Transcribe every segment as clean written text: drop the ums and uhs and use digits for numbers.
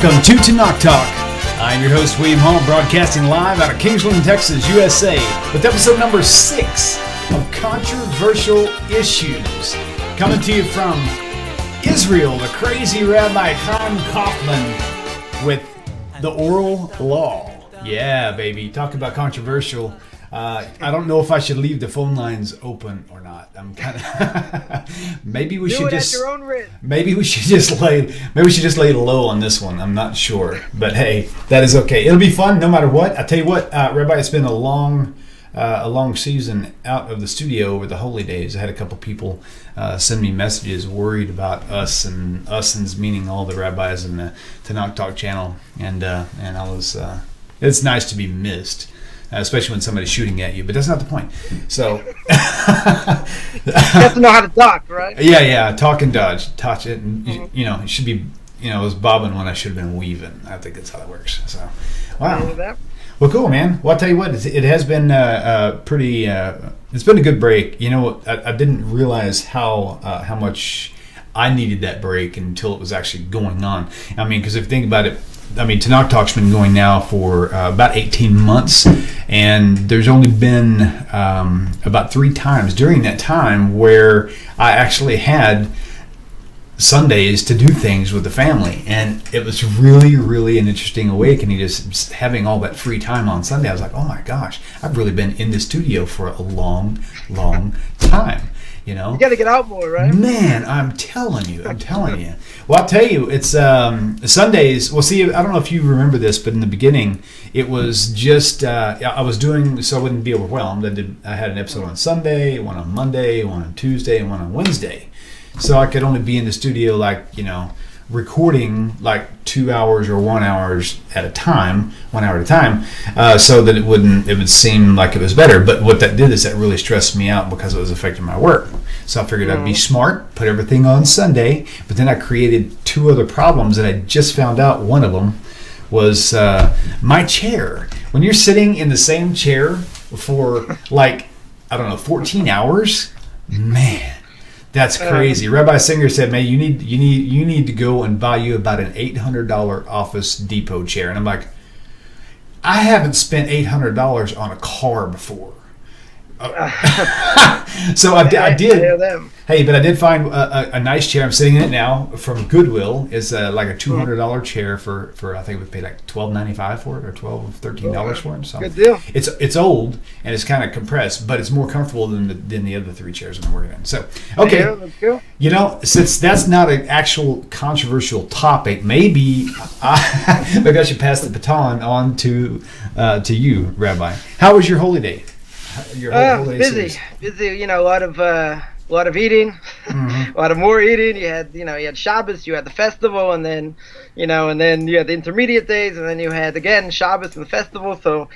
Welcome to TORAH Talk. I'm your host, William Hall, broadcasting live out of Kingsland, Texas, USA, with episode number 6 of Controversial Issues. Coming to you from Israel, the crazy Rabbi Chaim Coffman with the oral law. Yeah, baby. Talk about controversial. I don't know if I should leave the phone lines open or not. I'm kind of maybe we should just at your own risk. Maybe we should just lay low on this one. I'm not sure, but hey, that is okay. It'll be fun no matter what. I tell you what, Rabbi, it's been a long season out of the studio over the holy days. I had a couple people send me messages worried about us, and us's meaning all the rabbis in the TORAH Talk channel, and I was. It's nice to be missed. Especially when somebody's shooting at you, but that's not the point. So you have to know how to talk, right? Yeah, talk and dodge, touch it, and it should be, it was bobbing when I should have been weaving. I think that's how that works. So, wow. Well, cool, man. Well, I'll tell you what, it has been pretty. It's been a good break. I didn't realize how much I needed that break until it was actually going on. I mean, because if you think about it. TORAH Talk's been going now for about 18 months, and there's only been about 3 times during that time where I actually had Sundays to do things with the family, and it was really, really an interesting awakening, just having all that free time on Sunday. I was like, oh my gosh, I've really been in the studio for a long, long time. You got to get out more, right? Man, I'm telling you. Well, I'll tell you, it's Sundays. Well, see, I don't know if you remember this, but in the beginning, it was just I was doing so I wouldn't be overwhelmed. I had an episode on Sunday, one on Monday, one on Tuesday, and one on Wednesday. So I could only be in the studio recording like 2 hours or 1 hour at a time, so that it would seem like it was better. But what that did is that really stressed me out because it was affecting my work. So I figured I'd be smart, put everything on Sunday, but then I created 2 other problems, and I just found out one of them was my chair. When you're sitting in the same chair for 14 hours, man. That's crazy. Rabbi Singer said, "Man, you need to go and buy you about an $800 Office Depot chair." And I'm like, I haven't spent $800 on a car before. So I did. Hey, but I did find a nice chair. I'm sitting in it now from Goodwill. It's like a $200 chair for I think we paid like $12.95 for it, or $13 for it. So good deal. It's old and it's kind of compressed, but it's more comfortable than the other 3 chairs I'm working in. So okay, yeah, that's cool. Since that's not an actual controversial topic, maybe I should pass the baton on to you, Rabbi. How was your holy day? Busy. A lot of eating, a lot of more eating. You had Shabbos, you had the festival, and then you had the intermediate days, and then you had again Shabbos and the festival. So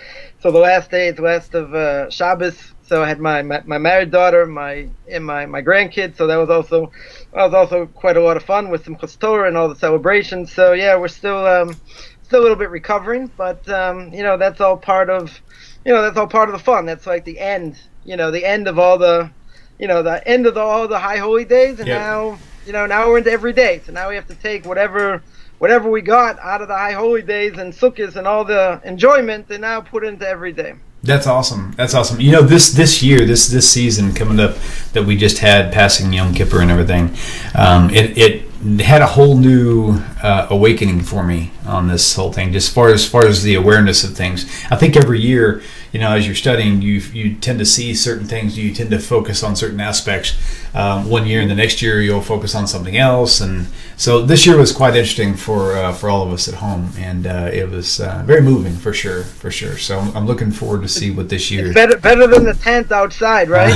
the last of Shabbos. So I had my married daughter, my grandkids. So that was also quite a lot of fun with some Torah and all the celebrations. So yeah, we're still a little bit recovering, but that's all part of. That's all part of the fun. That's like the end, the end of all the, all the high holy days. And now we're into every day. So now we have to take whatever we got out of the high holy days and sukkahs and all the enjoyment, and now put it into every day. That's awesome. This year, this season coming up that we just had, passing Yom Kippur and everything, it had a whole new awakening for me on this whole thing, just as far as the awareness of things. I think every year, as you're studying, you tend to see certain things, you tend to focus on certain aspects. One year and the next year you'll focus on something else, and so this year was quite interesting for all of us at home, and it was very moving for sure. So I'm looking forward to see what this year. It's better than the tent outside, right?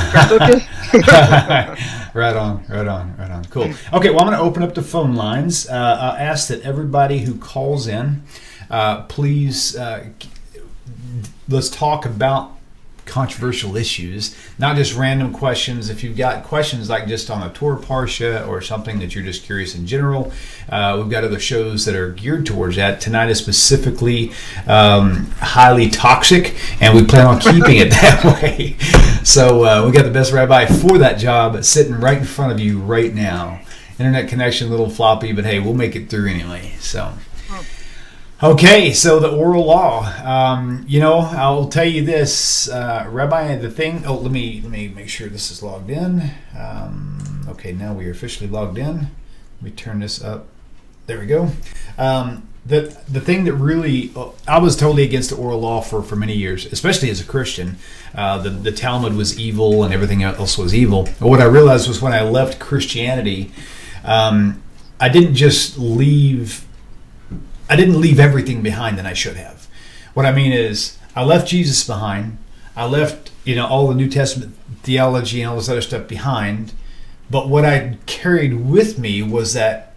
Right on. Cool. Okay, well, I'm going to open up the phone lines. I'll ask that everybody who calls in, please, let's talk about controversial issues, not just random questions. If you've got questions like just on a Torah Parsha or something that you're just curious in general, we've got other shows that are geared towards that. Tonight is specifically highly toxic, and we plan on keeping it that way. So we got the best rabbi for that job sitting right in front of you right now. Internet connection a little floppy, but hey, we'll make it through anyway. So Okay, so the oral law. I'll tell you this, Rabbi. The thing. Oh, let me make sure this is logged in. Okay, now we are officially logged in. Let me turn this up. There we go. The thing that really, I was totally against the oral law for many years, especially as a Christian. The Talmud was evil and everything else was evil. But what I realized was when I left Christianity, I didn't leave everything behind that I should have. What I mean is, I left Jesus behind. I left, all the New Testament theology and all this other stuff behind. But what I carried with me was that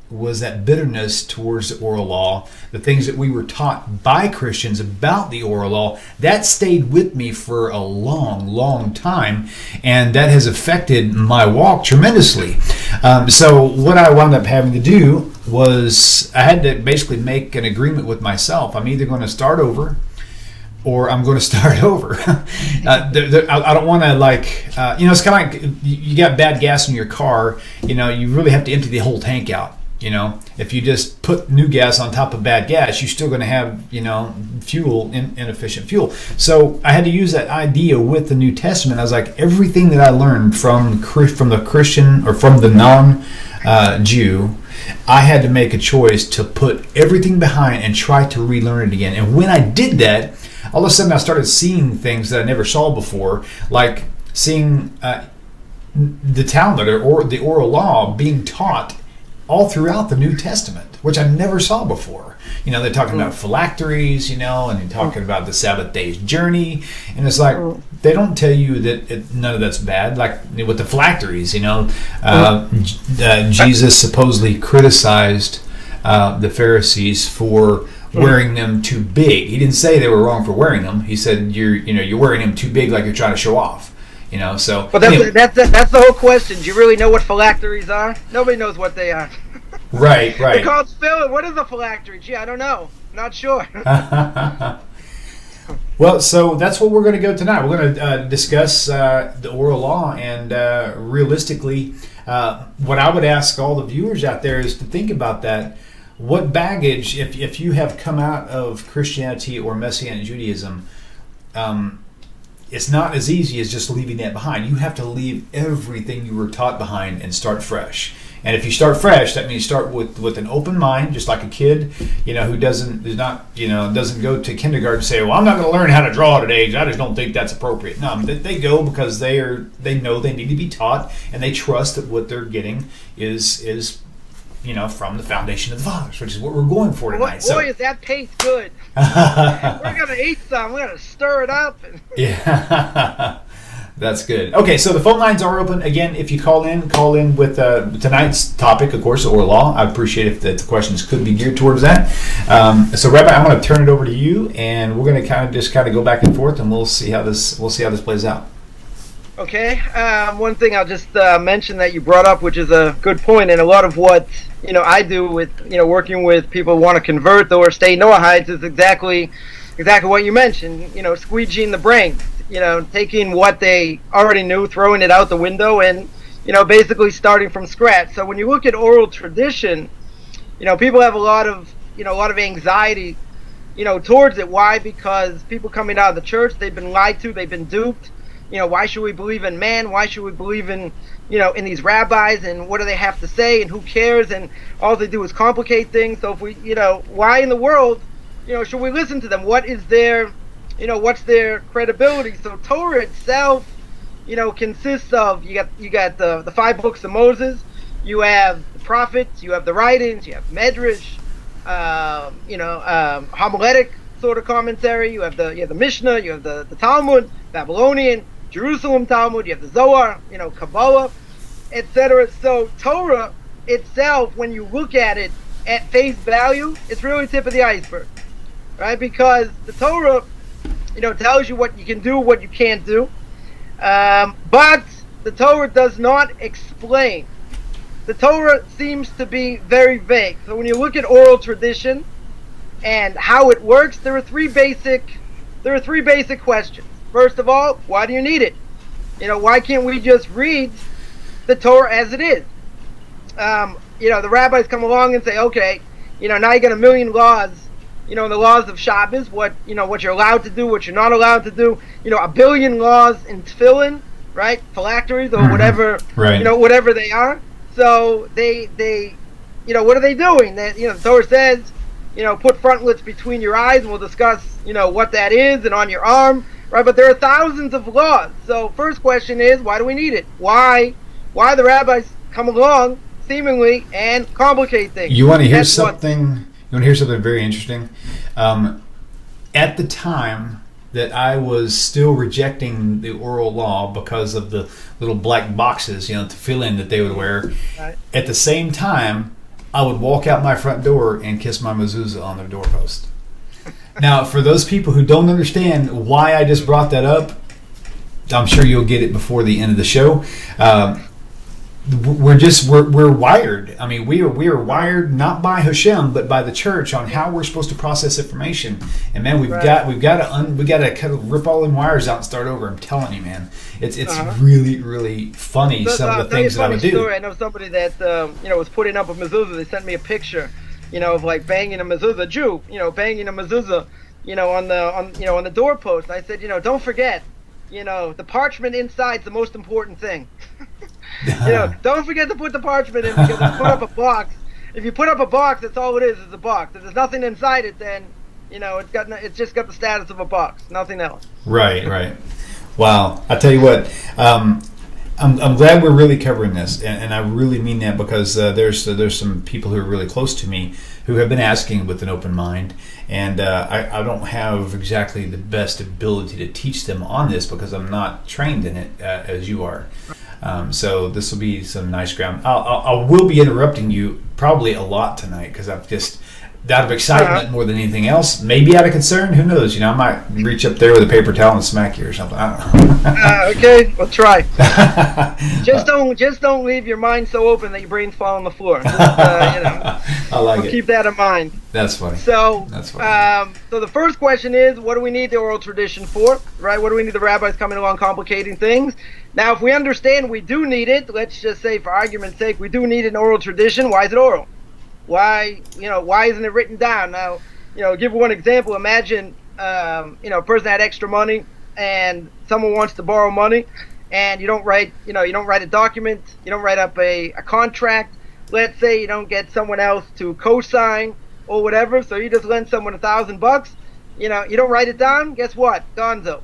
bitterness towards the oral law, the things that we were taught by Christians about the oral law, that stayed with me for a long, long time, and that has affected my walk tremendously. So what I wound up having to do was I had to basically make an agreement with myself. I'm either going to start over or I'm going to start over. I don't want to it's kind of like you got bad gas in your car. You really have to empty the whole tank out. If you just put new gas on top of bad gas, you're still going to have, inefficient fuel. So I had to use that idea with the New Testament. I was like, everything that I learned from the Christian or from the non-Jew, I had to make a choice to put everything behind and try to relearn it again. And when I did that, all of a sudden I started seeing things that I never saw before, like seeing the Talmud or the oral law being taught all throughout the New Testament, which I never saw before. They're talking about phylacteries, and they're talking about the Sabbath day's journey, and it's like they don't tell you that none of that's bad. Like with the phylacteries, Jesus supposedly criticized the Pharisees for wearing them too big. He didn't say they were wrong for wearing them. He said you're wearing them too big, like you're trying to show off. So. But that's the whole question. Do you really know what phylacteries are? Nobody knows what they are. Right. They're called filling. What is a phylactery? Gee, I don't know. Not sure. Well, so that's what we're going to go tonight. We're going to discuss the oral law, and realistically, what I would ask all the viewers out there is to think about that. What baggage, if you have come out of Christianity or Messianic Judaism, it's not as easy as just leaving that behind. You have to leave everything you were taught behind and start fresh. And if you start fresh, that means start with an open mind, just like a kid, who doesn't go to kindergarten and say, well, I'm not going to learn how to draw at an age. I just don't think that's appropriate. No, they go because they know they need to be taught, and they trust that what they're getting is from the foundation of the fathers, which is what we're going for tonight. Boy, is that paste good. We're going to eat some. We're going to stir it up. Yeah, that's good. Okay, so the phone lines are open. Again, if you call in with tonight's topic, of course, oral law. I appreciate if the questions could be geared towards that. So, Rabbi, I'm going to turn it over to you, and we're going to kind of go back and forth, and we'll see how this plays out. Okay. One thing I'll just mention that you brought up, which is a good point, and a lot of what I do with working with people who want to convert or stay Noahites is exactly what you mentioned. Squeegeeing the brain. Taking what they already knew, throwing it out the window, and basically starting from scratch. So when you look at oral tradition, people have a lot of anxiety, towards it. Why? Because people coming out of the church, they've been lied to, they've been duped. Why should we believe in man? Why should we believe in in these rabbis, and what do they have to say, and who cares? And all they do is complicate things. So if we, why in the world, should we listen to them? What is their, what's their credibility? So Torah itself, consists of, you got the 5 books of Moses, you have the prophets, you have the writings, you have Medrash, homiletic sort of commentary, you have the Mishnah, you have the Talmud, Babylonian, Jerusalem Talmud, you have the Zohar, Kabbalah, etc. So Torah itself, when you look at it at face value, it's really tip of the iceberg, right? Because the Torah, tells you what you can do, what you can't do, but the Torah does not explain. The Torah seems to be very vague. So when you look at oral tradition and how it works, there are three basic questions. First of all, why do you need it? Why can't we just read the Torah as it is? The rabbis come along and say, okay, now you got a million laws, the laws of Shabbos, what you're allowed to do, what you're not allowed to do. A billion laws in tefillin, right? Phylacteries or whatever, right. Whatever they are. So they what are they doing? That the Torah says, put frontlets between your eyes, and we'll discuss, what that is, and on your arm, right? But there are thousands of laws. So first question is, why do we need it? Why the rabbis come along seemingly and complicate things? You want to hear something? You want to hear something very interesting? At the time that I was still rejecting the oral law because of the little black boxes, to fill in that they would wear. Right. At the same time, I would walk out my front door and kiss my mezuzah on their doorpost. Now, for those people who don't understand why I just brought that up, I'm sure you'll get it before the end of the show. We're wired. I mean, we are wired not by Hashem, but by the church on how we're supposed to process information. And man, we've got to kind of rip all them wires out and start over. I'm telling you, man, it's really, really funny. Some of the things that I would do. Story. I know somebody that was putting up a mezuzah. They sent me a picture, of like banging a mezuzah, a Jew, banging a mezuzah, on the doorpost. I said, don't forget, the parchment inside's the most important thing. Don't forget to put the parchment in, because if you put up a box, that's all it is a box. If there's nothing inside it, then it's just got the status of a box, nothing else. Right. Wow, I tell you what, I'm glad we're really covering this, and I really mean that, because there's some people who are really close to me who have been asking with an open mind, and I don't have exactly the best ability to teach them on this because I'm not trained in it as you are. So this will be some nice ground. I will be interrupting you probably a lot tonight, because I'm just out of excitement more than anything else. Maybe out of concern. Who knows? I might reach up there with a paper towel and smack you or something. I don't know. Okay, we'll try. Just don't leave your mind so open that your brains fall on the floor. Just, I like it. Keep that in mind. That's funny. So, that's funny. So the first question is, what do we need the oral tradition for? Right? What do we need the rabbis coming along complicating things? Now, if we understand we do need it, let's just say for argument's sake, we do need an oral tradition. Why is it oral? Why isn't it written down? Now, give one example. Imagine, a person had extra money and someone wants to borrow money, and you don't write a document, you don't write up a contract. Let's say you don't get someone else to co-sign or whatever, so you just lend someone $1,000. You don't write it down. Guess what? Gonzo.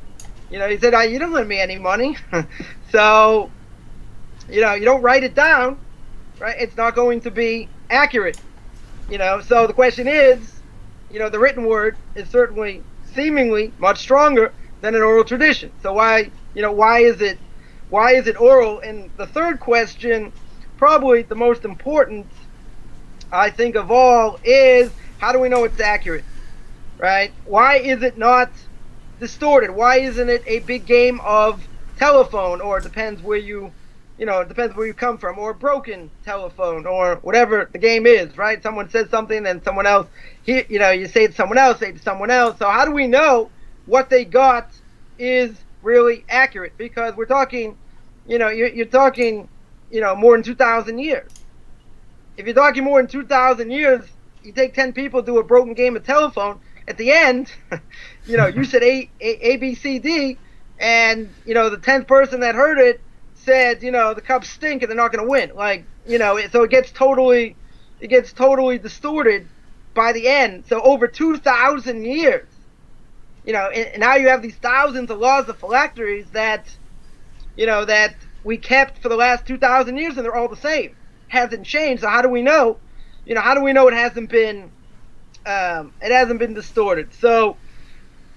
He said, you don't lend me any money. So, you don't write it down, right? It's not going to be accurate. So the question is, the written word is certainly seemingly much stronger than an oral tradition. So why is it oral? And the third question, probably the most important, I think, of all, is how do we know it's accurate, right? Why is it not distorted? Why isn't it a big game of telephone, or it depends where you come from, or broken telephone, or whatever the game is, right? Someone says something, then someone else, you say it to someone else, say it to someone else. So how do we know what they got is really accurate? Because we're talking, you're talking, more than 2,000 years. If you're talking more than 2,000 years, you take 10 people, do a broken game of telephone. At the end, you said A, B, C, D, and, the 10th person that heard it said, the Cubs stink and they're not going to win. So it gets totally distorted by the end. So over 2,000 years, and now you have these thousands of laws of phylacteries that we kept for the last 2,000 years, and they're all the same. Hasn't changed. So how do we know? How do we know it hasn't been distorted? So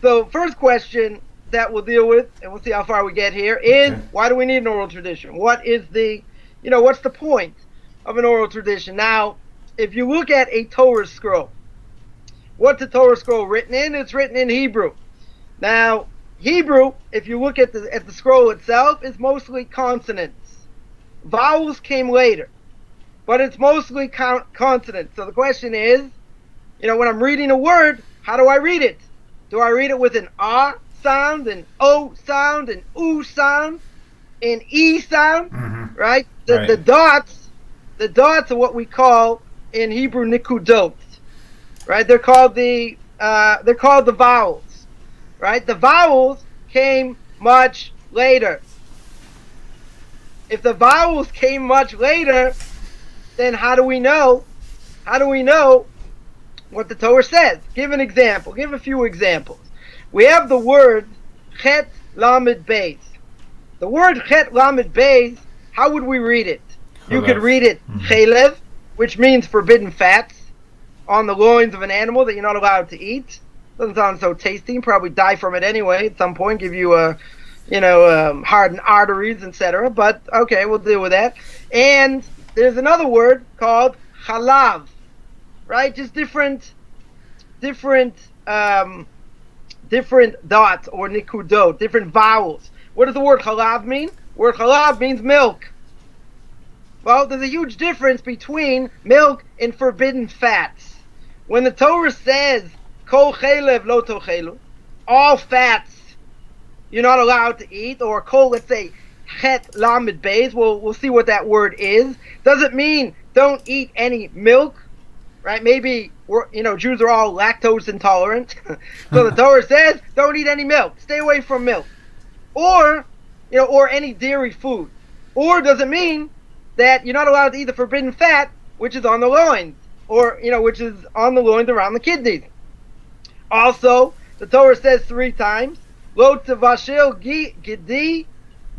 first question that we'll deal with, and we'll see how far we get here, is why do we need an oral tradition? What is what's the point of an oral tradition? Now, if you look at a Torah scroll, what's a Torah scroll written in? It's written in Hebrew. Now, Hebrew, if you look at the scroll itself, is mostly consonants. Vowels came later, but it's mostly consonants. So the question is, when I'm reading a word, how do I read it? Do I read it with an ah sound, an o sound, an oo sound, an e sound? Mm-hmm. Right? The dots are what we call in Hebrew nikudot. Right? They're called the they're called the vowels, right? The vowels came much later. If the vowels came much later, then how do we know? How do we know what the Torah says? Give an example. Give a few examples. We have the word chet lamed beis. The word chet lamed beis, how would we read it? You could read it chelev, which means forbidden fats, on the loins of an animal that you're not allowed to eat. Doesn't sound so tasty. You probably die from it anyway at some point, give you hardened arteries, etc. But okay, we'll deal with that. And there's another word called chalav, right? Just different dots or nikudot, different vowels. What does the word chalav mean? Word chalav means milk. Well, there's a huge difference between milk and forbidden fats. When the Torah says, kol chelev lo tochelu, all fats you're not allowed to eat, or kol, let's say, chet lamed beis, we'll see what that word is. Doesn't mean don't eat any milk, right? Maybe, Jews are all lactose intolerant. So the Torah says, don't eat any milk. Stay away from milk. Or any dairy food. Or does it mean that you're not allowed to eat the forbidden fat, which is on the loins, or which is on the loins around the kidneys. Also, the Torah says 3 times, "Lo tevashel gidi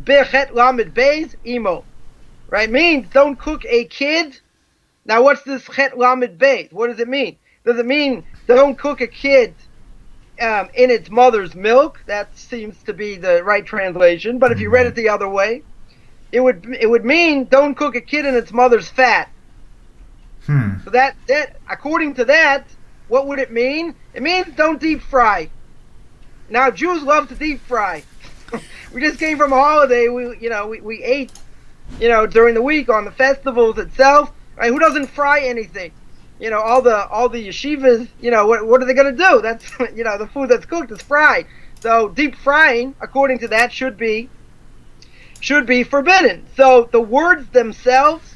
bechet lamed beis imo," right? Means don't cook a kid. Now, what's this chet lamed beis? What does it mean? Does it mean don't cook a kid in its mother's milk? That seems to be the right translation. But if you read it the other way, it would mean don't cook a kid in its mother's fat. So that according to that, what would it mean? It means don't deep fry. Now Jews love to deep fry. We just came from a holiday. We ate, during the week on the festivals itself. Right? Who doesn't fry anything? All the yeshivas. What are they gonna do? That's the food that's cooked is fried. So deep frying, according to that, should be forbidden. So the words themselves,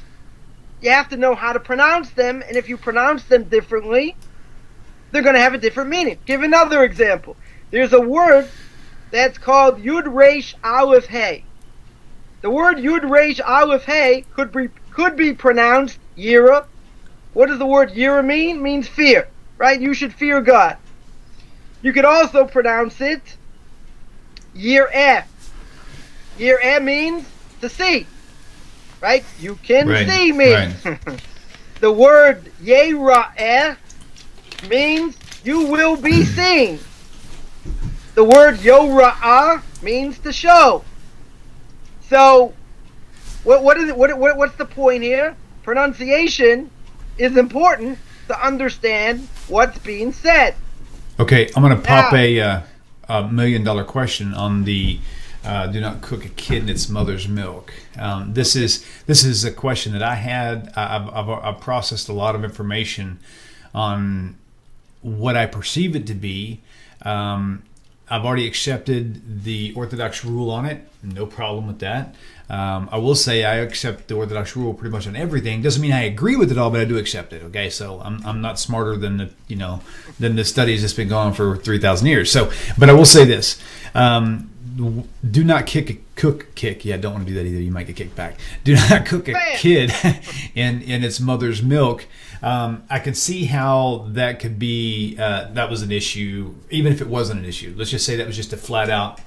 you have to know how to pronounce them, and if you pronounce them differently, they're going to have a different meaning. Give another example. There's a word that's called Yud Resh Aleph Hey. The word Yud Resh Aleph Hey could be pronounced Yira. What does the word Yira mean? It means fear, right? You should fear God. You could also pronounce it Yireh. Yireh means to see, right? You can see me. Right. The word Yera'eh means you will be seen. The word Yora'ah means to show. So, what is it? What's the point here? Pronunciation is important to understand what's being said. Okay, I'm going to pop a $1 million question on the do not cook a kid in its mother's milk. This is a question that I had. I've processed a lot of information on what I perceive it to be. I've already accepted the Orthodox rule on it. No problem with that. I will say I accept the Orthodox rule pretty much on everything. Doesn't mean I agree with it all, but I do accept it. Okay, so I'm not smarter than the studies that's been going on for 3,000 years. So, but I will say this. Do not cook. Yeah, don't want to do that either. You might get kicked back. Do not cook a kid in its mother's milk. I can see how that could be. That was an issue, even if it wasn't an issue. Let's just say that was just a flat out.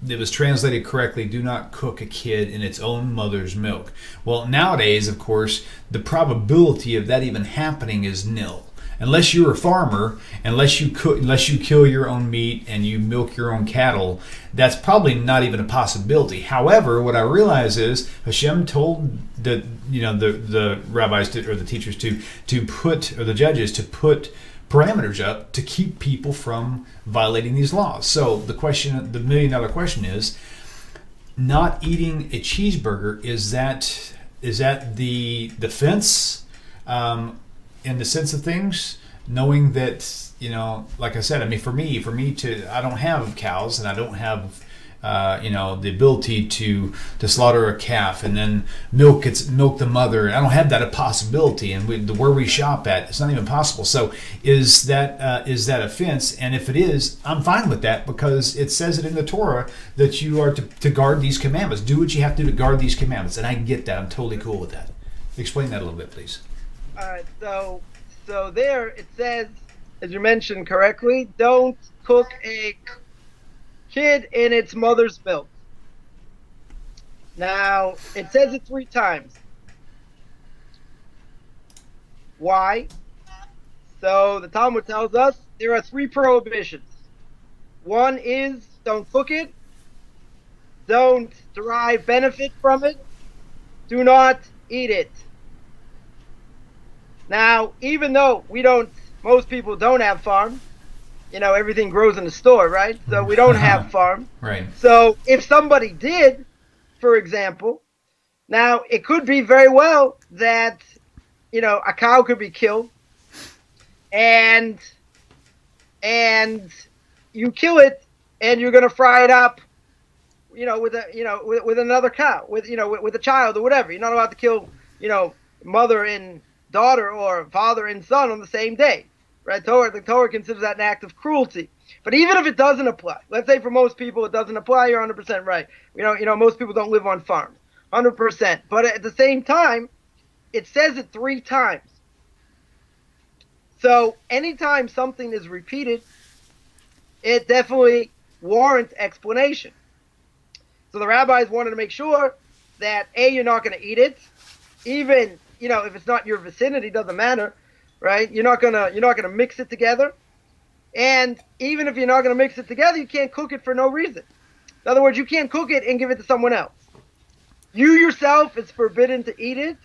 It was translated correctly. Do not cook a kid in its own mother's milk. Well, nowadays, of course, the probability of that even happening is nil. Unless you're a farmer, unless you kill your own meat and you milk your own cattle, that's probably not even a possibility. However, what I realize is Hashem told the rabbis or the teachers to put, or the judges to put parameters up to keep people from violating these laws. So the $1 million question is, not eating a cheeseburger, is that the defense? In the sense of things, knowing that, like I said, I mean, for me I don't have cows and I don't have the ability to slaughter a calf and then milk the mother. I don't have that a possibility, and where we shop at, it's not even possible. So is that a fence? And if it is, I'm fine with that, because it says it in the Torah that you are to guard these commandments. Do what you have to do to guard these commandments, and I get that. I'm totally cool with that. Explain that a little bit, please. All right, so there it says, as you mentioned correctly, don't cook a kid in its mother's milk. Now, it says it 3 times. Why? So the Talmud tells us there are 3 prohibitions. One is don't cook it, don't derive benefit from it, do not eat it. Now, even though most people don't have farms, everything grows in the store, right? So we don't have farms. Right. So if somebody did, for example, now it could be very well that, a cow could be killed and you kill it and you're going to fry it up, with another cow, with a child or whatever. You're not allowed to kill, mother and daughter or father and son on the same day, right? The Torah considers that an act of cruelty. But even if it doesn't apply, let's say for most people it doesn't apply, you're 100% right. Most people don't live on farms, 100%. But at the same time, it says it 3 times. So anytime something is repeated, it definitely warrants explanation. So the rabbis wanted to make sure that you're not going to eat it, even if it's not your vicinity, doesn't matter, right? You're not gonna mix it together, and even if you're not gonna mix it together, you can't cook it for no reason. In other words, you can't cook it and give it to someone else. You yourself, it's forbidden to eat it,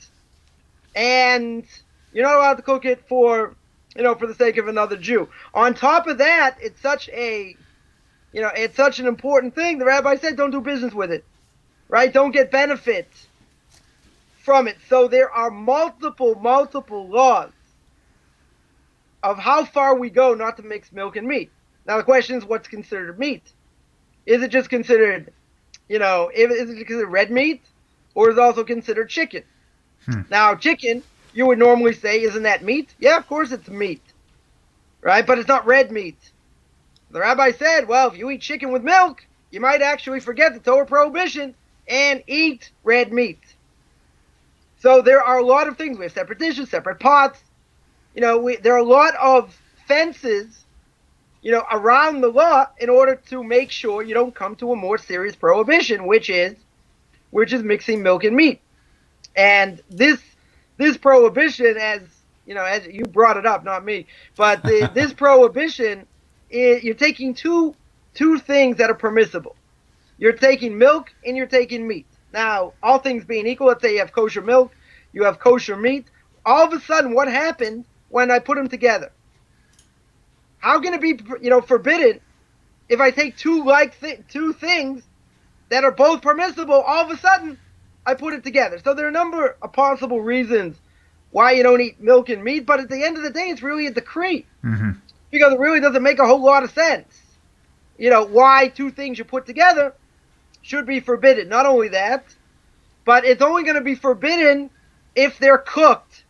and you're not allowed to cook it for the sake of another Jew. On top of that, it's such an important thing. The rabbi said, don't do business with it, right? Don't get benefit from it. So there are multiple laws of how far we go not to mix milk and meat. Now the question is, what's considered meat? Is it just considered, is it considered red meat, or is it also considered chicken? Now chicken, you would normally say, isn't that meat? Yeah, of course it's meat, right? But it's not red meat. The rabbi said, well, if you eat chicken with milk, you might actually forget the Torah prohibition and eat red meat. So there are a lot of things. We have separate dishes, separate pots. There are a lot of fences, around the law in order to make sure you don't come to a more serious prohibition, which is mixing milk and meat. And this prohibition, as you brought it up, not me, but this prohibition, you're taking two things that are permissible. You're taking milk and you're taking meat. Now, all things being equal, let's say you have kosher milk, you have kosher meat. All of a sudden, what happened when I put them together? How can it be, forbidden if I take two things that are both permissible? All of a sudden, I put it together. So there are a number of possible reasons why you don't eat milk and meat, but at the end of the day, it's really a decree. Mm-hmm. Because it really doesn't make a whole lot of sense. Why 2 things you put together should be forbidden. Not only that, but it's only going to be forbidden if they're cooked,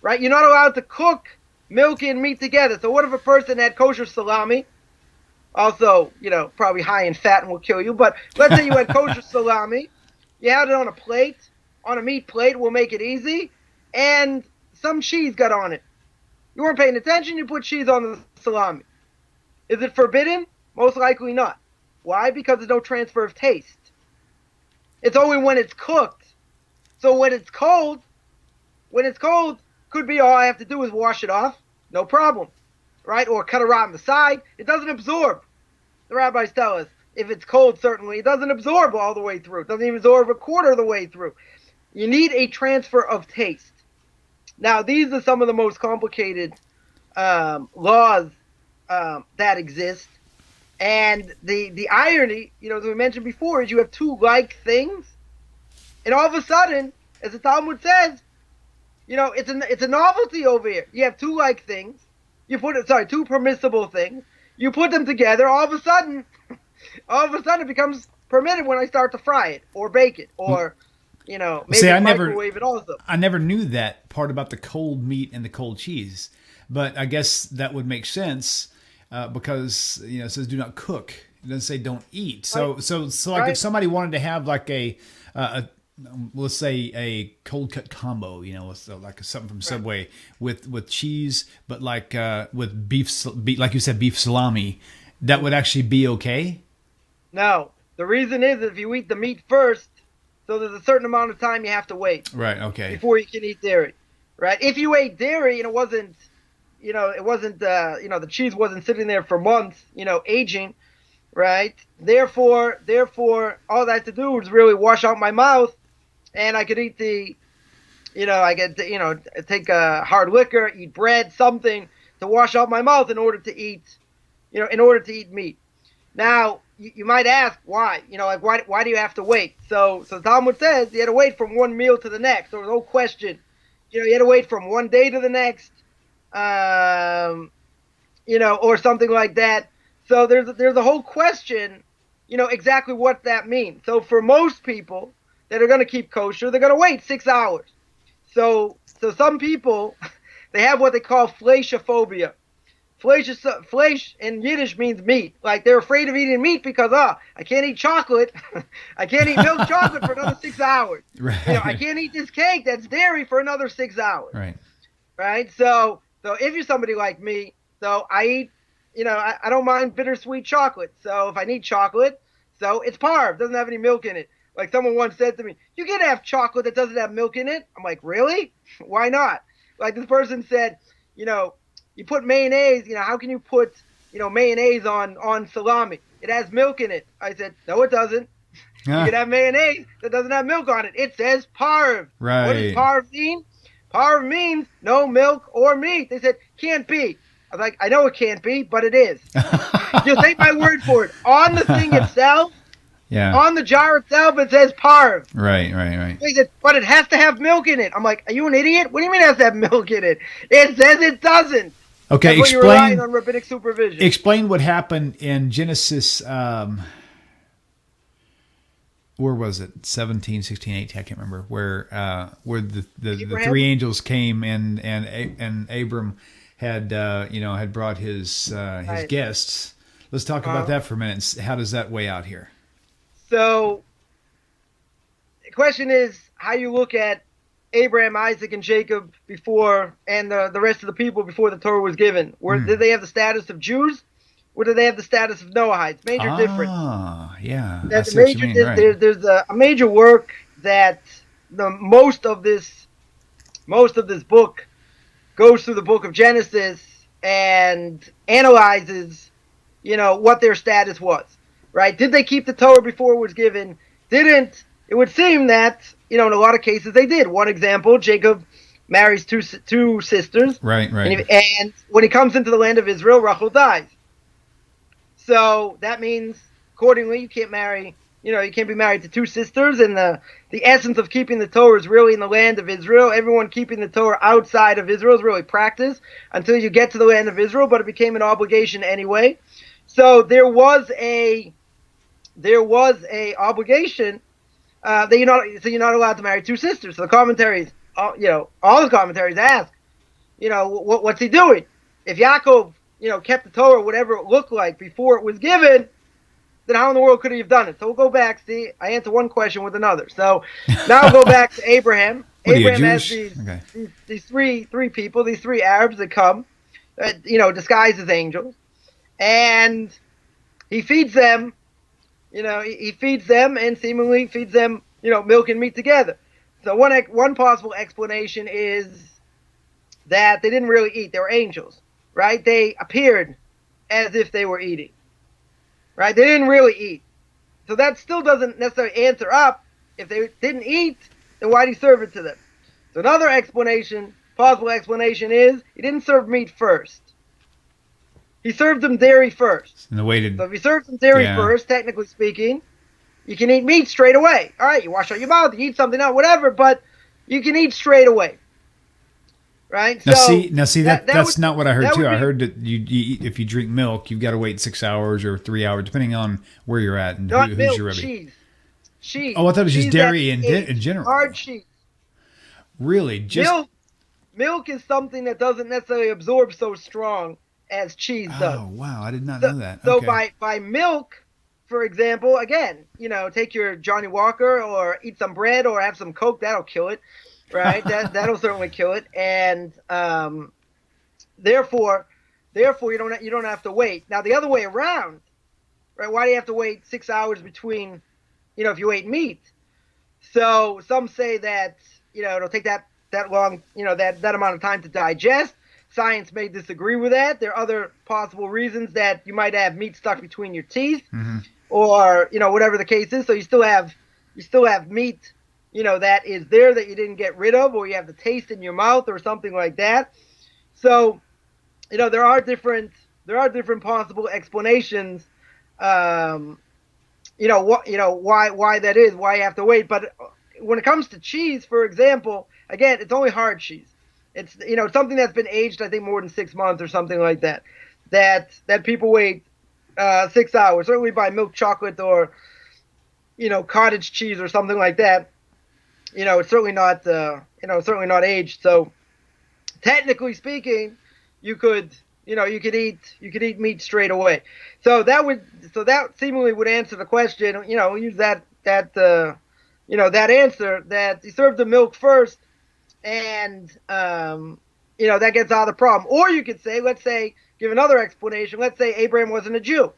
right? You're not allowed to cook milk and meat together. So what if a person had kosher salami? Also, probably high in fat and will kill you. But let's say you had kosher salami. You had it on a plate, on a meat plate. We'll make it easy. And some cheese got on it. You weren't paying attention. You put cheese on the salami. Is it forbidden? Most likely not. Why? Because there's no transfer of taste. It's only when it's cooked. So when it's cold, could be all I have to do is wash it off. No problem. Right? Or cut it around the side. It doesn't absorb. The rabbis tell us, if it's cold, certainly, it doesn't absorb all the way through. It doesn't even absorb a quarter of the way through. You need a transfer of taste. Now, these are some of the most complicated laws that exist. And the irony, as we mentioned before, is you have 2 like things, and all of a sudden, as the Talmud says, it's a novelty over here. You have 2 like things, 2 permissible things, you put them together, all of a sudden, all of a sudden it becomes permitted when I start to fry it or bake it or, maybe microwave it also. I never knew that part about the cold meat and the cold cheese, but I guess that would make sense because it says do not cook. It doesn't say don't eat. So like if somebody wanted to have like a let's say a cold cut combo, like something from Subway with cheese, but like with beef, like you said, beef salami, that would actually be okay? No. The reason is if you eat the meat first, so there's a certain amount of time you have to wait. Right, okay. Before you can eat dairy. Right? If you ate dairy and it wasn't, the cheese wasn't sitting there for months, aging, right? Therefore, all I had to do was really wash out my mouth and I could eat take a hard liquor, eat bread, something to wash out my mouth in order to eat meat. Now, you might ask why, why do you have to wait? So Talmud says you had to wait from one meal to the next. There was no question. You had to wait from one day to the next, or something like that. So there's a whole question, exactly what that means. So for most people that are going to keep kosher, they're going to wait 6 hours. So some people, they have what they call fleishophobia. Fleisch in Yiddish means meat. Like they're afraid of eating meat because I can't eat chocolate. I can't eat milk chocolate for another 6 hours. Right. I can't eat this cake that's dairy for another 6 hours. Right. Right. So if you're somebody like me, so I eat, I don't mind bittersweet chocolate. So if I need chocolate, so it's parv, doesn't have any milk in it. Like someone once said to me, you can have chocolate that doesn't have milk in it. I'm like, really? Why not? Like this person said, you put mayonnaise, how can you put, mayonnaise on salami? It has milk in it. I said, no, it doesn't. You can have mayonnaise that doesn't have milk on it. It says parv. Right. What does parv mean? Parv means no milk or meat. They said, can't be. I was like, I know it can't be, but it is. Just take my word for it. On the thing itself, on the jar itself, it says parv. Right. They said, but it has to have milk in it. I'm like, are you an idiot? What do you mean it has to have milk in it? It says it doesn't. Okay, That's you're relying on rabbinic supervision. Explain what happened in Genesis, where was it? 17, 16, 18, I can't remember, where the three angels came and Abram had brought his guests. Let's talk about that for a minute. How does that weigh out here? So the question is how you look at Abraham, Isaac, and Jacob before, and the rest of the people before the Torah was given. Did they have the status of Jews, or did they have the status of Noahites? Major difference. Yeah. There's a major work that most of this book goes through the book of Genesis and analyzes, what their status was. Right? Did they keep the Torah before it was given? Didn't. It would seem that, in a lot of cases they did. One example, Jacob marries two sisters. Right. And when he comes into the land of Israel, Rachel dies. So that means, accordingly, you can't be married to two sisters. And the essence of keeping the Torah is really in the land of Israel. Everyone keeping the Torah outside of Israel is really practice until you get to the land of Israel, but it became an obligation anyway. So there was a obligation that you're not allowed to marry two sisters. So the commentaries, all the commentaries ask, what's he doing? If Yaakov, kept the Torah, whatever it looked like before it was given, then how in the world could he have done it? So we'll go back. See, I answer one question with another. So now we'll go back to Abraham. Abraham has these three people, these three Arabs that come, disguised as angels, and he feeds them. He feeds them and seemingly feeds them, milk and meat together. So one possible explanation is that they didn't really eat. They were angels, right? They appeared as if they were eating, right? They didn't really eat. So that still doesn't necessarily answer up. If they didn't eat, then why did he serve it to them? So another possible explanation is he didn't serve meat first. He served them dairy first. And so if he serves them dairy first, technically speaking, you can eat meat straight away. All right, you wash out your mouth, you eat something out, whatever, but you can eat straight away. right? Now see that's not what I heard too. I be, heard that you eat, if you drink milk, you've got to wait 6 hours or 3 hours, depending on where you're at and who's milk, your Rebbe. Cheese. Oh, I thought it was just dairy in general. Hard cheese. Really, just milk is something that doesn't necessarily absorb so strong as cheese does. Oh wow, I did not know that. So okay. by milk, for example, again, take your Johnny Walker or eat some bread or have some Coke. That'll kill it, right? That'll certainly kill it. And therefore you don't have to wait. Now the other way around, right? Why do you have to wait 6 hours between, if you ate meat? So some say that it'll take that long, that amount of time to digest. Science may disagree with that. There are other possible reasons that you might have meat stuck between your teeth, or whatever the case is. So you still have meat, that is there that you didn't get rid of, or you have the taste in your mouth or something like that. So, there are different possible explanations. Why that is, why you have to wait. But when it comes to cheese, for example, again, it's only hard cheese. It's something that's been aged, I think, more than 6 months or something like that. That people wait 6 hours. Certainly by milk chocolate or cottage cheese or something like that. It's certainly not aged. So technically speaking, you could eat meat straight away. So that seemingly would answer the question. Use that answer that he served the milk first. And, that gets out of the problem. Or you could say, give another explanation. Let's say Abraham wasn't a Jew.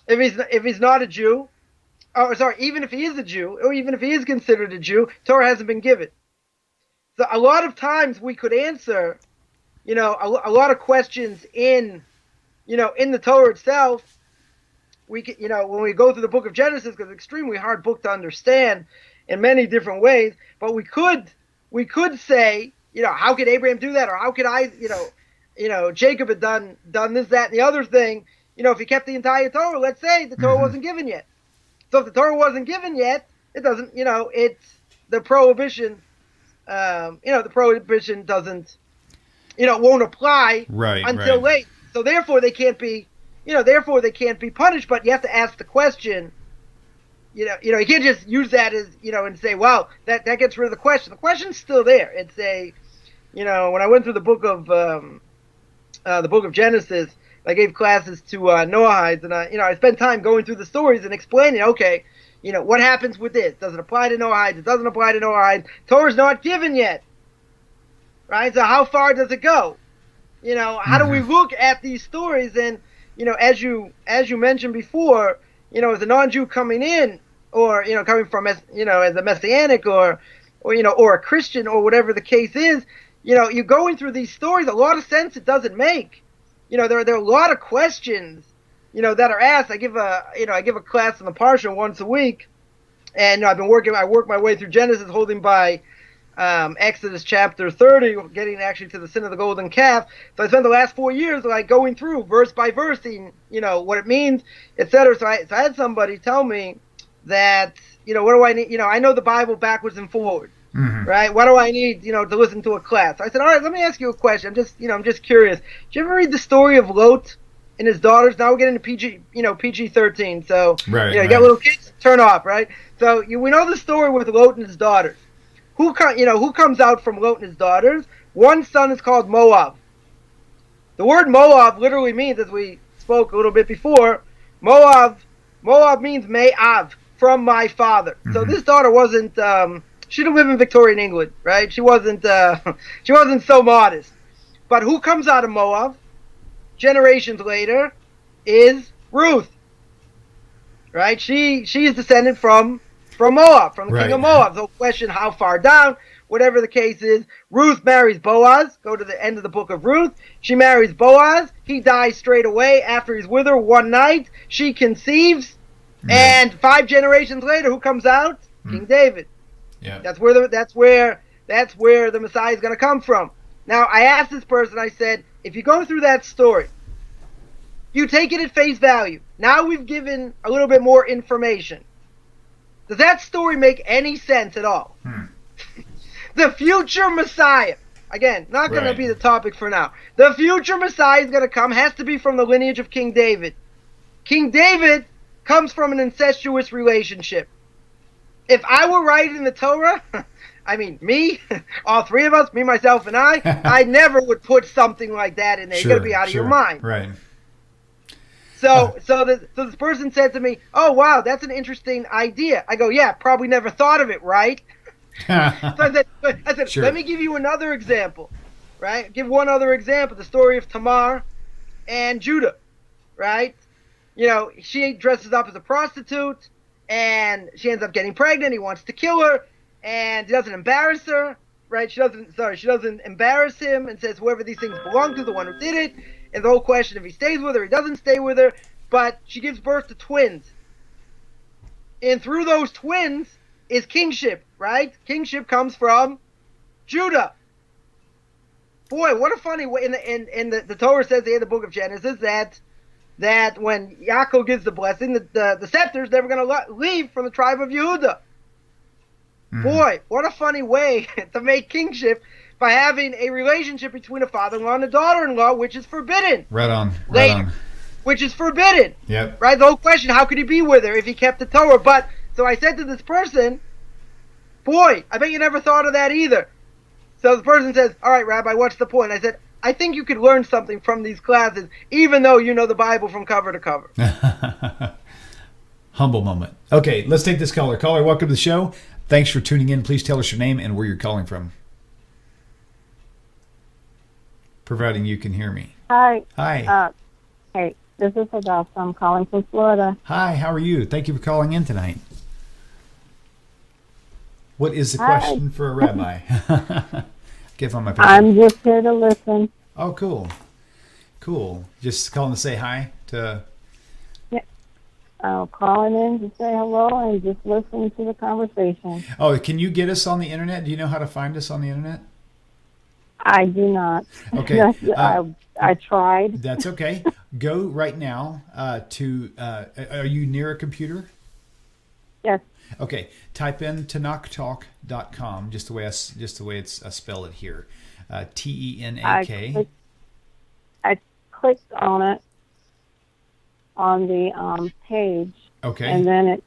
If he's not a Jew, even if he is a Jew, or even if he is considered a Jew, Torah hasn't been given. So a lot of times we could answer, a lot of questions in the Torah itself. We could, when we go through the book of Genesis, because it's an extremely hard book to understand in many different ways, but we could say, how could Abraham do that? Or how could Jacob had done this, that, and the other thing, if he kept the entire Torah. Let's say the Torah wasn't given yet. So if the Torah wasn't given yet, it doesn't, it's the prohibition, the prohibition doesn't, won't apply until late. So therefore they can't be, punished, but you have to ask the question. You can't just use that as, and say, well, that gets rid of the question. The question's still there. It's when I went through the book of Genesis, I gave classes to Noahides, and I spent time going through the stories and explaining, okay, what happens with this? Does it apply to Noahides? It doesn't apply to Noahides. Torah's not given yet, right? So how far does it go? How do we look at these stories? And, as you mentioned before, as a non-Jew coming in, or coming from as a Messianic or a Christian or whatever the case is, you're going through these stories. A lot of sense it doesn't make. There are a lot of questions that are asked. I give a class on the Parsha once a week, and I work my way through Genesis, holding by Exodus chapter 30, getting actually to the sin of the golden calf. So I spent the last 4 years going through verse by verse, seeing what it means, etc. So I had somebody tell me that what do I need? I know the Bible backwards and forward, right? What do I need to listen to a class? So I said, all right, let me ask you a question. I'm just curious. Did you ever read the story of Lot and his daughters? Now we're getting to PG-13. So you got little kids, turn off, right? So we know the story with Lot and his daughters. Who comes out from Lot and his daughters? One son is called Moab. The word Moab literally means, as we spoke a little bit before, Moab means Me'av, from my father. So this daughter wasn't, she didn't live in Victorian England, right? She wasn't so modest. But who comes out of Moab, generations later, is Ruth, right? She is descended from Moab, from the king of Moab. So question, how far down, whatever the case is. Ruth marries Boaz. Go to the end of the book of Ruth. She marries Boaz. He dies straight away after he's with her one night. She conceives. And 5 generations later, who comes out? King David. Yeah. That's where the Messiah is going to come from. Now, I asked this person, I said, if you go through that story, you take it at face value. Now we've given a little bit more information. Does that story make any sense at all? The future Messiah, Again, not going to be the topic for now. The future Messiah is going to come, has to be from the lineage of King David. King David comes from an incestuous relationship. If I were writing the Torah, I mean, me, all three of us, me, myself, and I never would put something like that in there. You're going to be out of your mind. Right. So this person said to me, "Oh, wow, that's an interesting idea." I go, "Yeah, probably never thought of it, right?" So I said, sure. Let me give you another example, right? Give one other example, the story of Tamar and Judah, right? You know, she dresses up as a prostitute, and she ends up getting pregnant. He wants to kill her, and he doesn't embarrass her, right? She doesn't embarrass him and says whoever these things belong to, the one who did it. And the whole question if he stays with her, he doesn't stay with her, but she gives birth to twins. And through those twins is kingship, right? Kingship comes from Judah. Boy, what a funny way. In the Torah says in the book of Genesis that when Yaakov gives the blessing, the scepter's never going to leave from the tribe of Yehudah. Mm-hmm. Boy, what a funny way to make kingship by having a relationship between a father-in-law and a daughter-in-law, which is forbidden. Right on. Which is forbidden. Yep. Right? The whole question, how could he be with her if he kept the Torah? But, so I said to this person, boy, I bet you never thought of that either. So the person says, all right, Rabbi, what's the point? I said, I think you could learn something from these classes, even though you know the Bible from cover to cover. Humble moment. Okay, let's take this caller. Caller, welcome to the show. Thanks for tuning in. Please tell us your name and where you're calling from. Providing you can hear me. Hi. Hi. Hey, this is Federow. I'm calling from Florida. Hi, how are you? Thank you for calling in tonight. What is the question for a rabbi? Give on my paper. I'm just here to listen. Oh, cool. Cool. Just calling to say hi to... Yeah. Calling in to say hello and just listen to the conversation. Oh, can you get us on the internet? Do you know how to find us on the internet? I do not. Okay. I tried. That's okay. Go right now to... are you near a computer? Yes. Okay. Type in TORAHTalk.com, just the way it's spelled it here. TENAK. I clicked on it on the page. Okay. And then it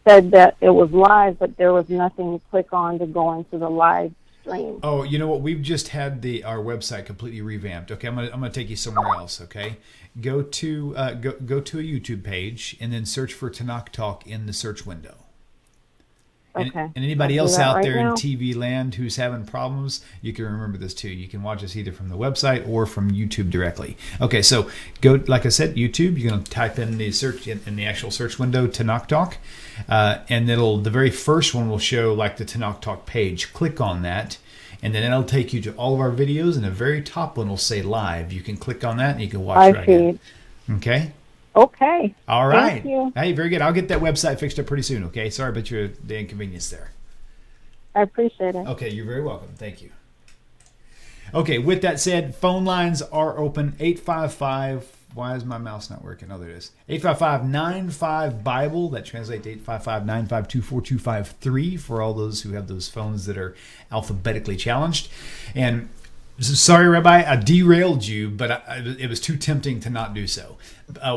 said that it was live, but there was nothing to click on to go into the live stream. Oh, you know what? We've just had our website completely revamped. Okay, I'm gonna take you somewhere else. Okay, go to a YouTube page and then search for TORAH Talk in the search window. Okay. And anybody else out right there now? in TV land who's having problems, you can remember this too. You can watch us either from the website or from YouTube directly. Okay, so go, like I said, YouTube. You're going to type in the search in the actual search window TORAH Talk, and the very first one will show like the TORAH Talk page. Click on that, and then it'll take you to all of our videos. And the very top one will say live. You can click on that and you can watch right again. Okay. Okay. All right. Thank you. Hey, very good. I'll get that website fixed up pretty soon. Okay. Sorry about the inconvenience there. I appreciate it. Okay, you're very welcome. Thank you. Okay, with that said, phone lines are open. 855. Why is my mouse not working? Oh, there it is. 855-95-BIBLE. That translates to 855-952-4253 for all those who have those phones that are alphabetically challenged. And sorry, Rabbi, I derailed you, but it was too tempting to not do so.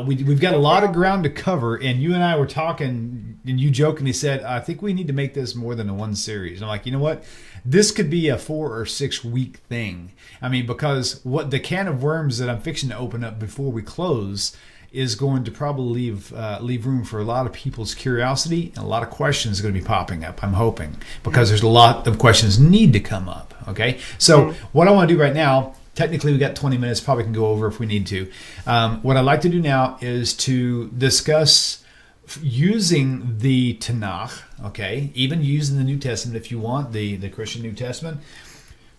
We've got a lot of ground to cover, and you and I were talking, and you jokingly said, I think we need to make this more than a one series. And I'm like, you know what? This could be a 4 or 6 week thing. I mean, because what the can of worms that I'm fixing to open up before we close is going to probably leave room for a lot of people's curiosity, and a lot of questions are going to be popping up, I'm hoping, because there's a lot of questions need to come up, okay? So what I want to do right now, technically we got 20 minutes, probably can go over if we need to. What I'd like to do now is to discuss using the Tanakh, okay, even using the New Testament if you want, the Christian New Testament.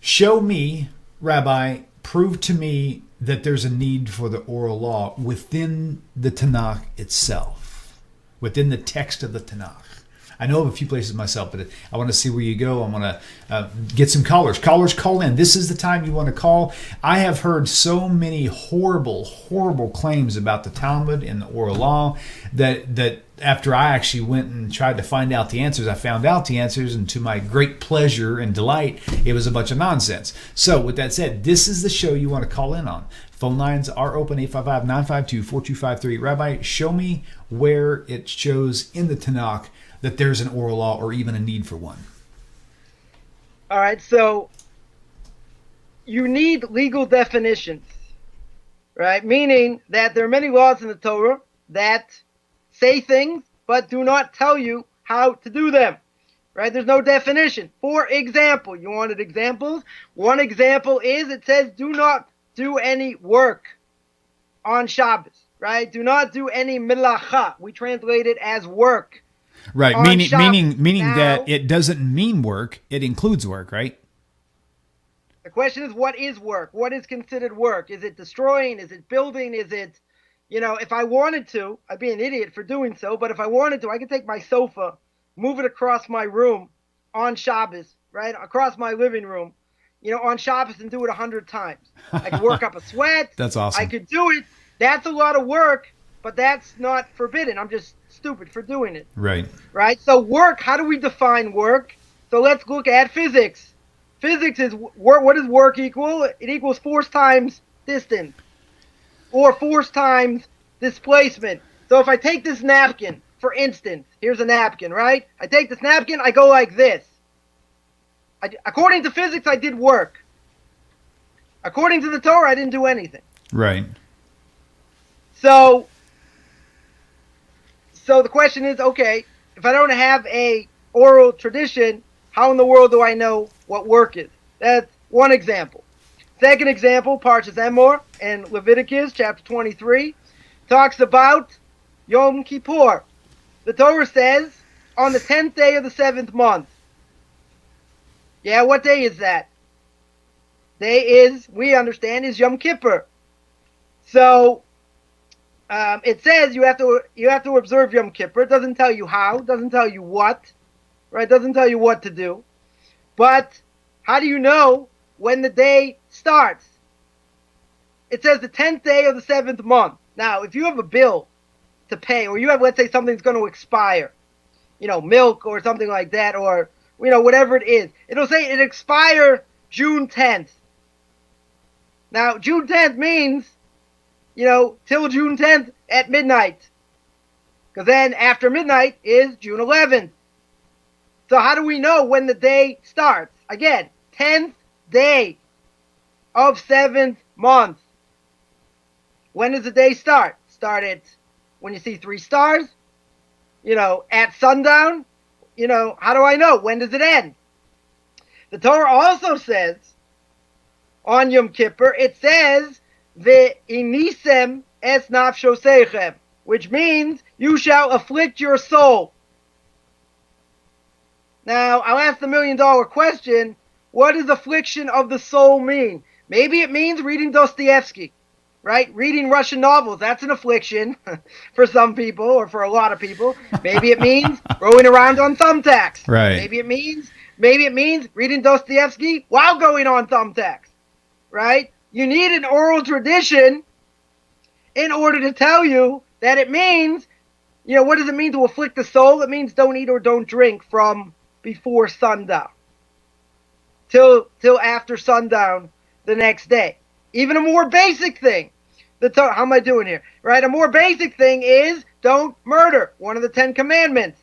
Show me, Rabbi, prove to me that there's a need for the oral law within the Tanakh itself, within the text of the Tanakh. I know of a few places myself, but I want to see where you go. I want to get some callers. Callers, call in. This is the time you want to call. I have heard so many horrible, horrible claims about the Talmud and the oral law that after I actually went and tried to find out the answers, I found out the answers, and to my great pleasure and delight, it was a bunch of nonsense. So with that said, this is the show you want to call in on. Phone lines are open, 855-952-4253. Rabbi, show me where it shows in the Tanakh that there's an oral law or even a need for one. All right, so you need legal definitions, right? Meaning that there are many laws in the Torah that say things but do not tell you how to do them, right? There's no definition. For example, you wanted examples? One example is it says do not do any work on Shabbos, right? Do not do any milacha. We translate it as work. Right, meaning now, that it doesn't mean work, it includes work, right? The question is, what is work? What is considered work? Is it destroying? Is it building? Is it, if I wanted to, I'd be an idiot for doing so, but if I wanted to, I could take my sofa, move it across my room on Shabbos, right? Across my living room, on Shabbos and do it 100 times. I could work up a sweat. That's awesome. I could do it. That's a lot of work, but that's not forbidden. I'm just stupid for doing it. Right? So work, how do we define work? So let's look at physics. Physics is, what does work equal? It equals force times distance, or force times displacement. So if I take this napkin, for instance, here's a napkin, right? I take this napkin, I go like this. According to physics, I did work. According to the Torah, I didn't do anything. Right. So the question is, okay, if I don't have a oral tradition, how in the world do I know what work is? That's one example. Second example, Parsha Emor in Leviticus chapter 23 talks about Yom Kippur. The Torah says on the 10th day of the 7th month. Yeah, what day is that? Day is, we understand, is Yom Kippur. So it says you have to observe Yom Kippur. It doesn't tell you how, doesn't tell you what, right? Doesn't tell you what to do. But how do you know when the day starts? It says the 10th day of the 7th month. Now, if you have a bill to pay, or you have, let's say, something's going to expire, milk or something like that, or, whatever it is, it'll say it expire June 10th. Now, June 10th means, till June 10th at midnight. Because then after midnight is June 11th. So how do we know when the day starts? Again, 10th day of 7th month. When does the day start? Start at when you see 3 stars? At sundown? How do I know? When does it end? The Torah also says, on Yom Kippur, it says, Ve'inisem es nafshosechem, which means you shall afflict your soul. Now, I'll ask the $1 million question, what does affliction of the soul mean? Maybe it means reading Dostoevsky, right? Reading Russian novels, that's an affliction for some people, or for a lot of people. Maybe it means rolling around on thumbtacks. Right. Maybe it means reading Dostoevsky while going on thumbtacks, right? You need an oral tradition in order to tell you that it means, what does it mean to afflict the soul? It means don't eat or don't drink from before sundown till after sundown the next day. Even a more basic thing. How am I doing here? Right? A more basic thing is don't murder. One of the 10 commandments.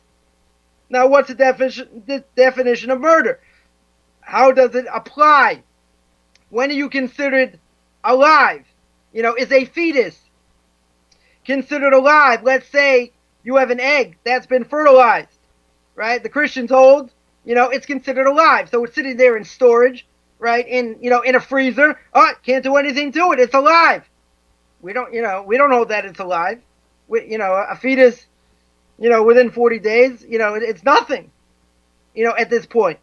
Now, what's the definition of murder? How does it apply? When are you considered alive? Is a fetus considered alive? Let's say you have an egg that's been fertilized, right? The Christians hold, it's considered alive. So it's sitting there in storage, right? In a freezer. Oh, can't do anything to it. It's alive. We don't hold that it's alive. A fetus, within 40 days, it's nothing, at this point.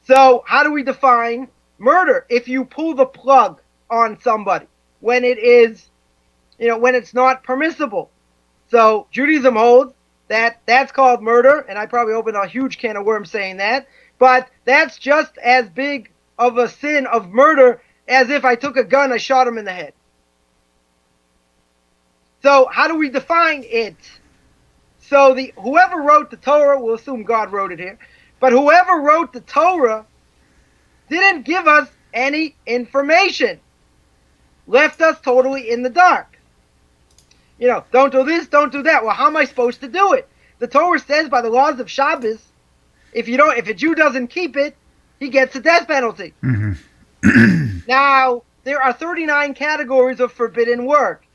So how do we define murder? If you pull the plug on somebody when it is, when it's not permissible. So Judaism holds that's called murder, and I probably opened a huge can of worms saying that, but that's just as big of a sin of murder as if I took a gun, I shot him in the head. So how do we define it? So whoever wrote the Torah, we'll assume God wrote it here, but whoever wrote the Torah didn't give us any information, left us totally in the dark. Don't do this, don't do that. Well, how am I supposed to do it? The Torah says by the laws of Shabbos, if a Jew doesn't keep it, he gets a death penalty. Mm-hmm. Now, there are 39 categories of forbidden work.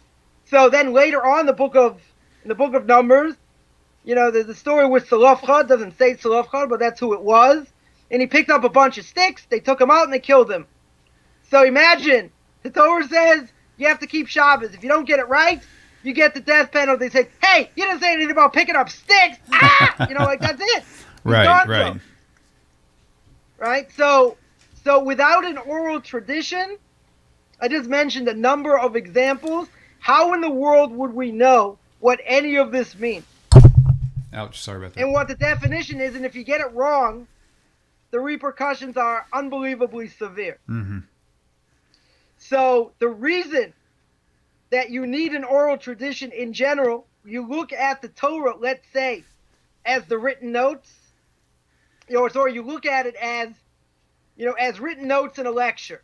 So then later on in the book of Numbers, there's a story with Salofcha, doesn't say Salofcha, but that's who it was. And he picked up a bunch of sticks, they took him out and they killed him. So imagine, the Torah says you have to keep Shabbos. If you don't get it right, you get the death penalty. They say, hey, you didn't say anything about picking up sticks. That's it. Right. Right? So without an oral tradition, I just mentioned a number of examples. How in the world would we know what any of this means? Ouch, sorry about that. And what the definition is, and if you get it wrong, the repercussions are unbelievably severe. Mm-hmm. So the reason that you need an oral tradition in general, you look at the Torah, let's say, as the written notes, or you look at it as written notes in a lecture.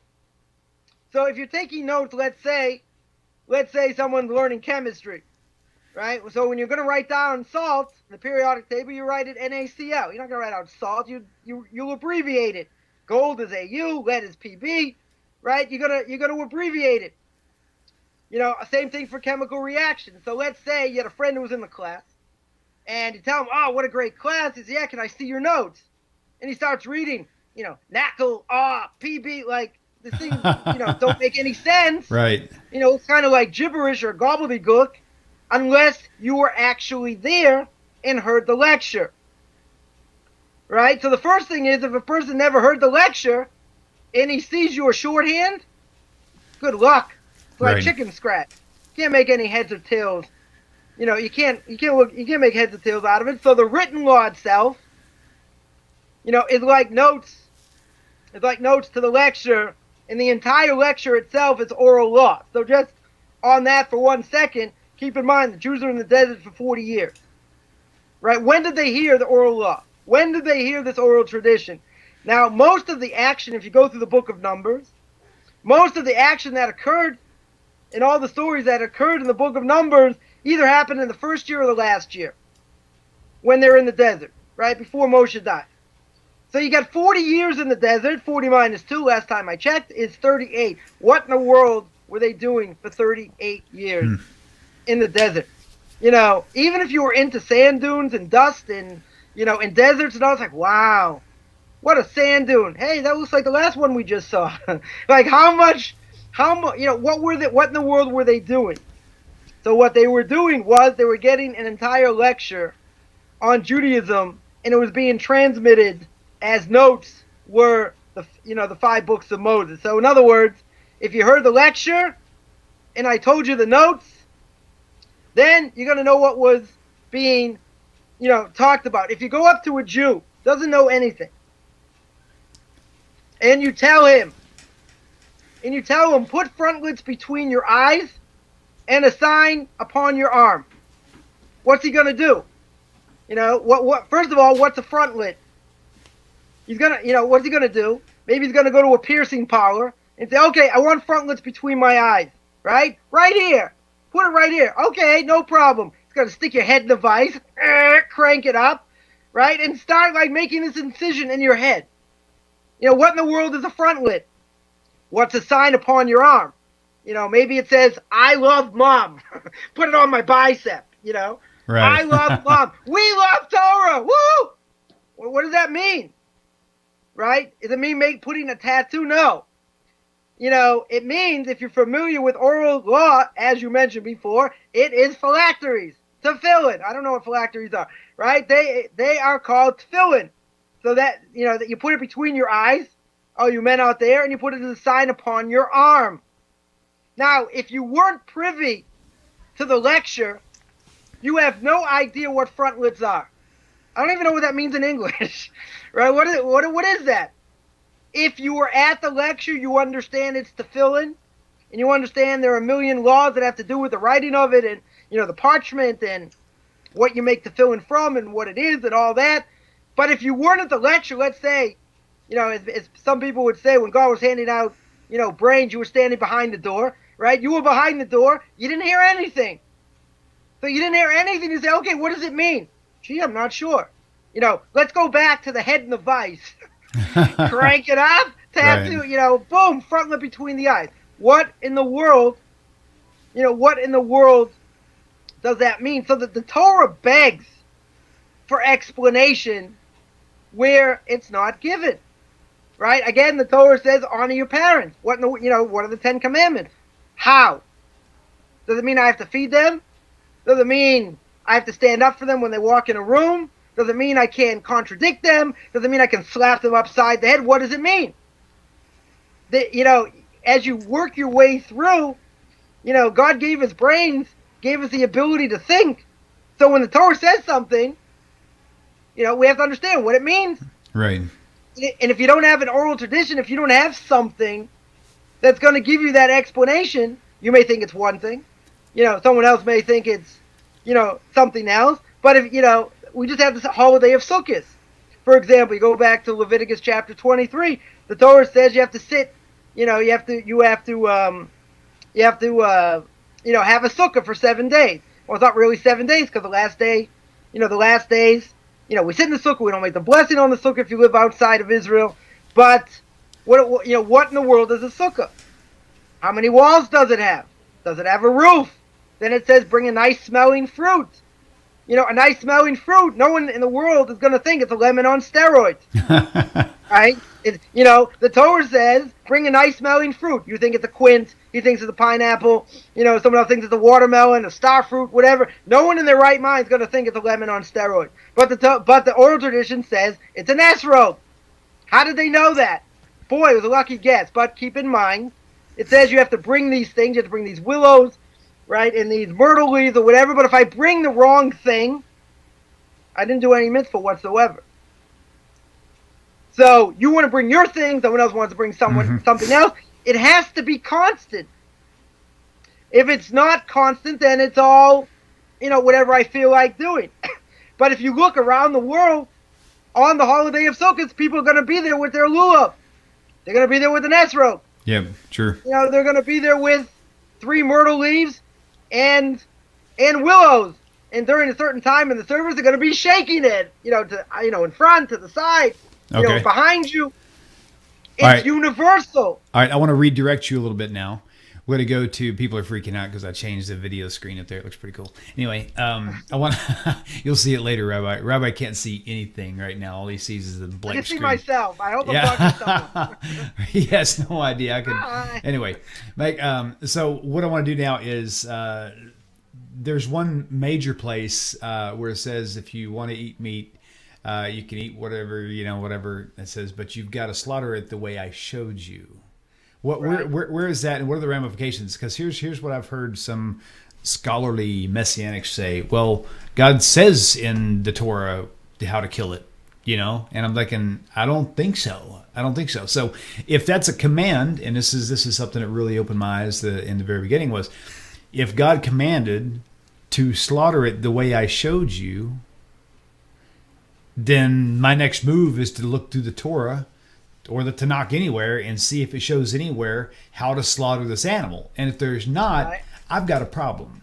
So if you're taking notes, let's say someone's learning chemistry, right? So when you're going to write down salt in the periodic table, you write it NaCl. You're not going to write out salt. You'll abbreviate it. Gold is Au, lead is Pb, right? You're gonna abbreviate it. Same thing for chemical reactions. So let's say you had a friend who was in the class, and you tell him, "Oh, what a great class!" He says, "Yeah, can I see your notes?" And he starts reading, NaCl, Pb, like the things, don't make any sense. Right. It's kind of like gibberish or gobbledygook, unless you were actually there and heard the lecture. Right? So the first thing is, if a person never heard the lecture and he sees your shorthand, good luck. It's like chicken scratch. You can't make any heads or tails. You can't make heads or tails out of it. So the written law itself, is like notes. It's like notes to the lecture, and the entire lecture itself is oral law. So just on that for 1 second, keep in mind the Jews are in the desert for 40 years. Right? When did they hear the oral law? When did they hear this oral tradition? Now, most of the action, if you go through the book of Numbers, most of the action that occurred in all the stories that occurred in the book of Numbers either happened in the first year or the last year when they're in the desert, right, before Moshe died. So you got 40 years in the desert. 40 minus 2, last time I checked, is 38. What in the world were they doing for 38 years in the desert? Even if you were into sand dunes and dust and, in deserts, and I was like, wow, what a sand dune. Hey, that looks like the last one we just saw. Like what in the world were they doing? So what they were doing was they were getting an entire lecture on Judaism, and it was being transmitted as notes were the 5 books of Moses. So in other words, if you heard the lecture and I told you the notes, then you're going to know what was being talked about. If you go up to a Jew, doesn't know anything, and you tell him, put frontlets between your eyes and a sign upon your arm, what's he going to do? First of all, what's a frontlet? He's going to, what's he going to do? Maybe he's going to go to a piercing parlor and say, okay, I want frontlets between my eyes, right? Right here. Put it right here. Okay, no problem. He's going to stick your head in the vise, crank it up, right? And start making this incision in your head. What in the world is a frontlet? What's a sign upon your arm? Maybe it says, I love mom. Put it on my bicep, Right. I love mom. We love Torah. Woo! What does that mean? Right? Does it mean putting a tattoo? No. It means, if you're familiar with oral law, as you mentioned before, it is phylacteries. Tefillin. I don't know what phylacteries are, right? They are called tefillin. So that, that you put it between your eyes, all you men out there, and you put it as a sign upon your arm. Now, if you weren't privy to the lecture, You have no idea what frontlets are. I don't even know what that means in English, right? What is that? If you were at the lecture, you understand it's tefillin, and you understand there are a million laws that have to do with the writing of it, and the parchment, and what you make tefillin from, and what it is, and all that. But if you weren't at the lecture, let's say, as some people would say, when God was handing out, brains, you were standing behind the door, right? You were behind the door. You didn't hear anything. So you didn't hear anything. You say, okay, what does it mean? Gee, I'm not sure. Let's go back to the head and the vice. Crank it up. Tap to, boom, frontlet between the eyes. What in the world, does that mean? So that the Torah begs for explanation where it's not given. Right? Again, the Torah says, honor your parents. What are the 10 Commandments? How? Does it mean I have to feed them? Does it mean I have to stand up for them when they walk in a room? Does it mean I can't contradict them? Does it mean I can slap them upside the head? What does it mean? As you work your way through, God gave us brains, gave us the ability to think. So when the Torah says something, we have to understand what it means. Right. And if you don't have an oral tradition, if you don't have something that's going to give you that explanation, you may think it's one thing. Someone else may think it's, something else. But if, we just have this holiday of Sukkot. For example, you go back to Leviticus chapter 23. The Torah says you have to sit, you have to have a sukkah for 7 days. Well, it's not really 7 days because the last days, we sit in the sukkah. We don't make the blessing on the sukkah if you live outside of Israel. But what in the world is a sukkah? How many walls does it have? Does it have a roof? Then it says bring a nice smelling fruit. A nice smelling fruit. No one in the world is going to think it's a lemon on steroids. Right? The Torah says bring a nice smelling fruit. You think it's a quince. He thinks it's a pineapple. Someone else thinks it's a watermelon, a star fruit, whatever. No one in their right mind is going to think it's a lemon on steroids. But the oral tradition says it's an esrog. How did they know that? Boy, it was a lucky guess. But keep in mind, it says you have to bring these things. You have to bring these willows, right, and these myrtle leaves or whatever. But if I bring the wrong thing, I didn't do any mitzvah whatsoever. So you want to bring your thing, someone else wants to bring something else. It has to be constant. If it's not constant, then it's all, whatever I feel like doing. But if you look around the world, on the holiday of Sukkot, people are going to be there with their lulav. They're going to be there with an esrog. Yeah, sure. They're going to be there with 3 myrtle leaves and willows. And during a certain time in the service, they're going to be shaking it, in front, to the side, behind you. It's universal. All right, I want to redirect you a little bit now. We're going to go to, people are freaking out because I changed the video screen up there. It looks pretty cool. Anyway, you'll see it later, Rabbi. Rabbi can't see anything right now. All he sees is the blank screen. I can see myself. I hope I'm talking to someone. He has no idea. Anyway, Mike, so what I want to do now is there's one major place where it says if you want to eat meat, you can eat whatever it says, but you've got to slaughter it the way I showed you. Where is that, and what are the ramifications? Because here's what I've heard some scholarly messianics say. Well, God says in the Torah how to kill it, and I'm thinking, I don't think so. So if that's a command, and this is something that really opened my eyes in the very beginning, was if God commanded to slaughter it the way I showed you, then my next move is to look through the Torah or the Tanakh anywhere and see if it shows anywhere how to slaughter this animal. And if there's not, I've got a problem.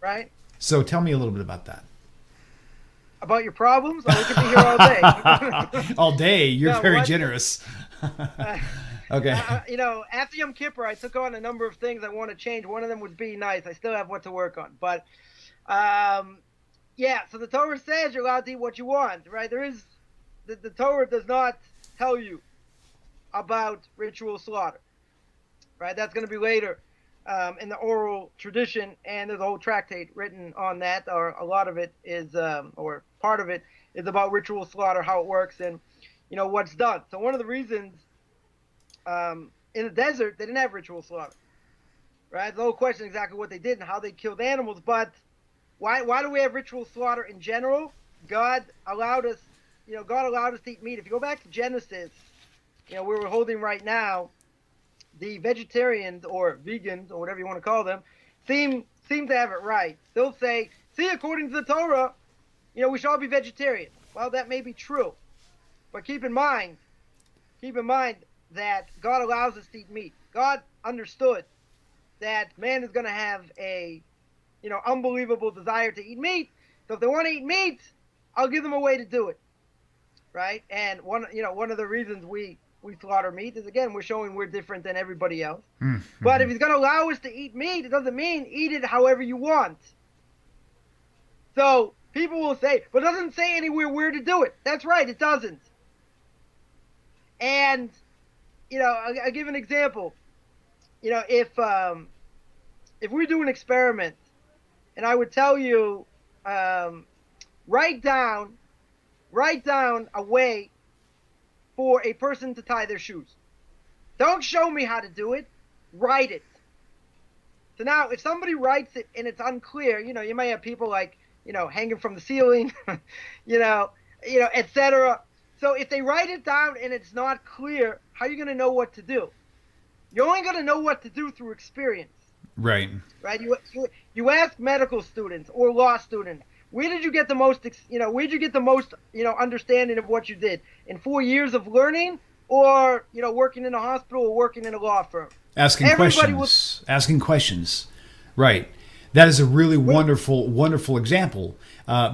Right. So tell me a little bit about that. About your problems? We could be here all day. All day? You're very generous. Okay. After Yom Kippur, I took on a number of things I want to change. One of them was be nice. I still have what to work on. But, so the Torah says you're allowed to eat what you want, right? The Torah does not tell you about ritual slaughter, right? That's going to be later in the oral tradition, and there's a whole tractate written on that, or a lot of it is, or part of it is about ritual slaughter, how it works, and, what's done. So one of the reasons in the desert, they didn't have ritual slaughter, right? The whole question exactly what they did and how they killed animals, but Why do we have ritual slaughter in general? God allowed us to eat meat. If you go back to Genesis, where we're holding right now, the vegetarians or vegans or whatever you want to call them seem to have it right. They'll say, see, according to the Torah, we should all be vegetarian. Well, that may be true, but keep in mind that God allows us to eat meat. God understood that man is going to have a unbelievable desire to eat meat. So if they want to eat meat, I'll give them a way to do it, right? And one of the reasons we slaughter meat is, again, we're showing we're different than everybody else. Mm-hmm. But if he's going to allow us to eat meat, it doesn't mean eat it however you want. So people will say, but it doesn't say anywhere where to do it. That's right, it doesn't. And, I'll give an example. If we do an experiment, and I would tell you, write down a way for a person to tie their shoes. Don't show me how to do it. Write it. So now, if somebody writes it and it's unclear, you might have people like, hanging from the ceiling, etc. So if they write it down and it's not clear, how are you going to know what to do? You're only going to know what to do through experience. Right. Right. You ask medical students or law students, where did you get the most, understanding of what you did? In 4 years of learning, or, working in a hospital or working in a law firm? Asking questions. Right. That is a really wonderful example,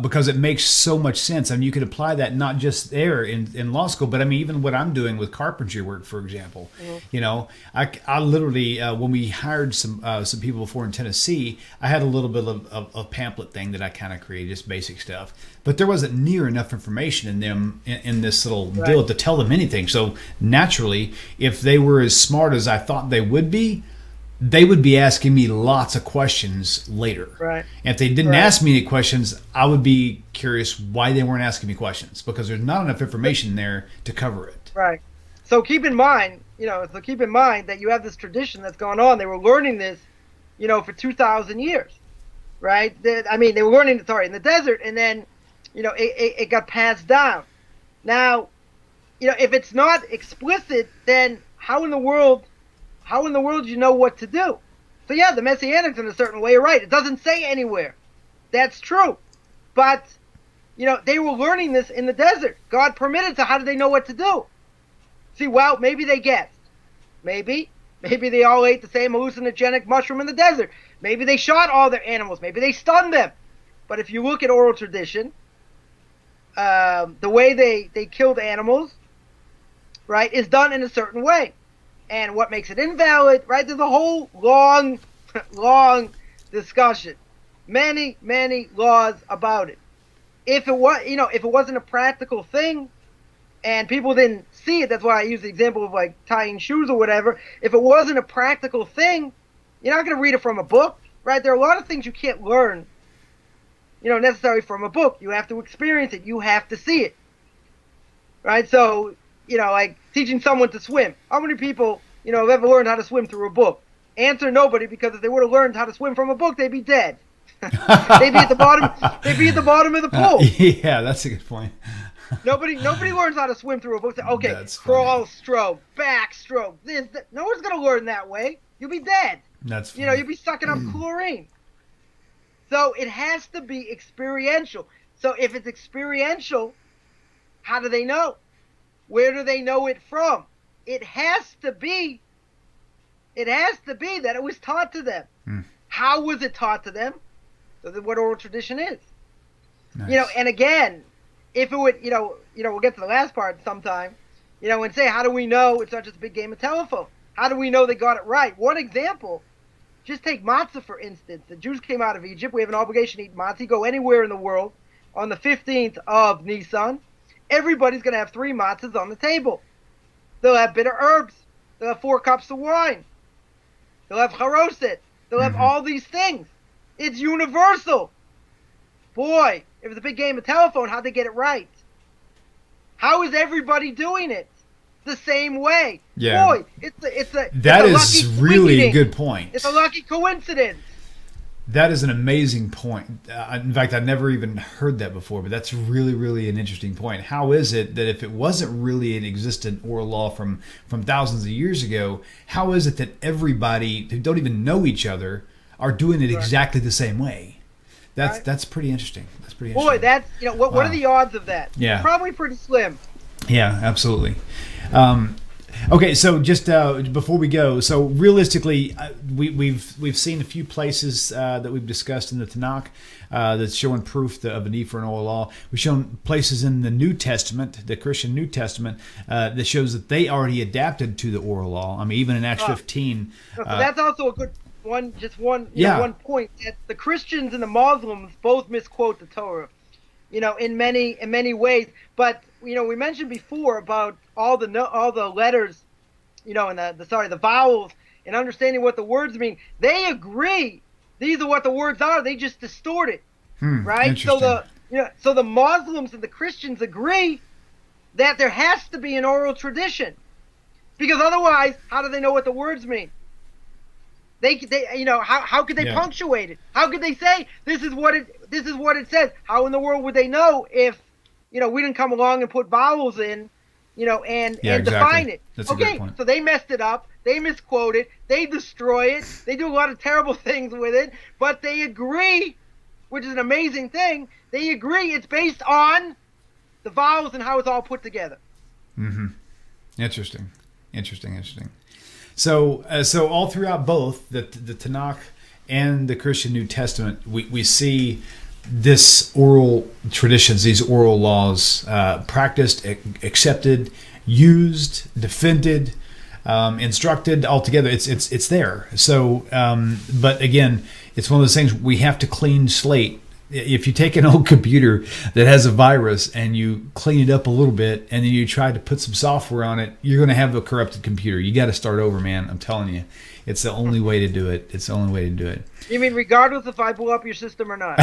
because it makes so much sense. I mean, you could apply that not just there in law school, but I mean, even what I'm doing with carpentry work, for example. Mm-hmm. I literally, when we hired some people before in Tennessee, I had a little bit of a pamphlet thing that I kind of created, just basic stuff. But there wasn't near enough information in them in this little deal to tell them anything. So naturally, if they were as smart as I thought they would be asking me lots of questions later. Right. And if they didn't ask me any questions, I would be curious why they weren't asking me questions, because there's not enough information there to cover it. Right. So keep in mind that you have this tradition that's going on. They were learning this, for 2,000 years, right? They were learning, in the desert, and then, it got passed down. Now, if it's not explicit, then how in the world do you know what to do? So yeah, the Messianics in a certain way are right. It doesn't say anywhere. That's true. But, they were learning this in the desert. God permitted, so how did they know what to do? See, well, maybe they guessed. Maybe they all ate the same hallucinogenic mushroom in the desert. Maybe they shot all their animals. Maybe they stunned them. But if you look at oral tradition, the way they killed animals, right, is done in a certain way. And what makes it invalid, right? There's a whole long discussion. Many laws about it. If it wasn't a practical thing and people didn't see it, that's why I use the example of like tying shoes or whatever. If it wasn't a practical thing, you're not going to read it from a book, right? There are a lot of things you can't learn, necessarily from a book. You have to experience it. You have to see it, right? So, like teaching someone to swim. How many people, have ever learned how to swim through a book? Answer, nobody, because if they would have learned how to swim from a book, they'd be dead. They'd be at the bottom of the pool. Yeah, that's a good point. Nobody learns how to swim through a book. Okay, that's crawl stroke, back stroke. No one's going to learn that way. You'll be dead. That's funny. You'll be sucking up chlorine. So it has to be experiential. So if it's experiential, how do they know? Where do they know it from? It has to be that it was taught to them. How was it taught to them? So that's what oral tradition is. Nice. And again, if it would, we'll get to the last part sometime, and say, how do we know it's not just a big game of telephone? How do we know they got it right? One example, just take matzah, for instance. The Jews came out of Egypt. We have an obligation to eat matzah. Go anywhere in the world on the 15th of Nisan. Everybody's going to have 3 matzahs on the table. They'll have bitter herbs. They'll have 4 cups of wine. They'll have charoset. They'll have all these things. It's universal. Boy, if it's a big game of telephone, how'd they get it right? How is everybody doing it? The same way. Yeah. Boy, it's a really a good point. It's a lucky coincidence. That is an amazing point. In fact, I've never even heard that before, but that's really, really an interesting point. How is it that if it wasn't really an existent oral law from thousands of years ago, how is it that everybody who don't even know each other are doing it exactly the same way? That's pretty interesting. That's pretty interesting. Boy, that's what are the odds of that? Yeah, probably pretty slim. Yeah, absolutely. Okay, so just before we go, so realistically, we've seen a few places that we've discussed in the Tanakh that's showing proof of a need for an oral law. We've shown places in the New Testament, the Christian New Testament, that shows that they already adapted to the oral law. I mean, even in Acts 15. So that's also a good one. Just one, one point that the Christians and the Muslims both misquote the Torah, in many ways. But we mentioned before about all the letters, and the vowels, and understanding what the words mean. They agree these are what the words are. They just distort it, right? So the Muslims and the Christians agree that there has to be an oral tradition, because otherwise, how do they know what the words mean? They how could they punctuate it? How could they say this is what it says? How in the world would they know if we didn't come along and put vowels in, and define it? That's a good point. So they messed it up. They misquote it. They destroy it. They do a lot of terrible things with it. But they agree, which is an amazing thing. They agree it's based on the vowels and how it's all put together. Mm-hmm. Interesting. So all throughout both the Tanakh and the Christian New Testament, we see this oral traditions, these oral laws, practiced, accepted, used, defended, instructed altogether. It's there. So, but again, it's one of those things we have to clean slate. If you take an old computer that has a virus and you clean it up a little bit and then you try to put some software on it, you're going to have a corrupted computer. You got to start over, man. I'm telling you. It's the only way to do it. You mean regardless if I blow up your system or not?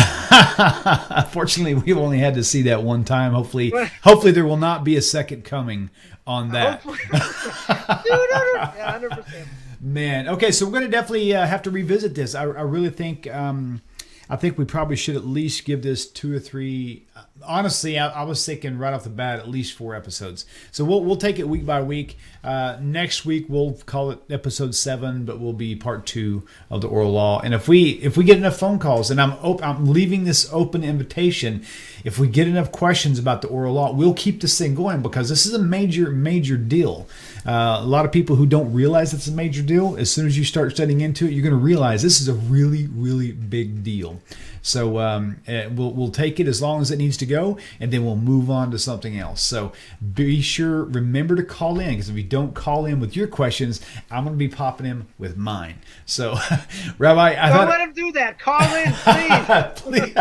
Fortunately, we've only had to see that one time. Hopefully there will not be a second coming on that. Yeah, 100%. Man, okay, so we're going to definitely have to revisit this. I really think I think we probably should at least give this 2 or 3. Honestly, I was thinking right off the bat at least 4 episodes. So we'll take it week by week. Next week we'll call it episode 7, but will be part 2 of the oral law. And if we get enough phone calls, and I'm leaving this open invitation, if we get enough questions about the oral law, we'll keep this thing going, because this is a major deal. A lot of people who don't realize it's a major deal, as soon as you start studying into it, you're going to realize this is a really big deal. So we'll take it as long as it needs to go, and then we'll move on to something else. So remember to call in, because if you don't call in with your questions, I'm going to be popping in with mine. So, Rabbi, don't let him do that. Call in, please.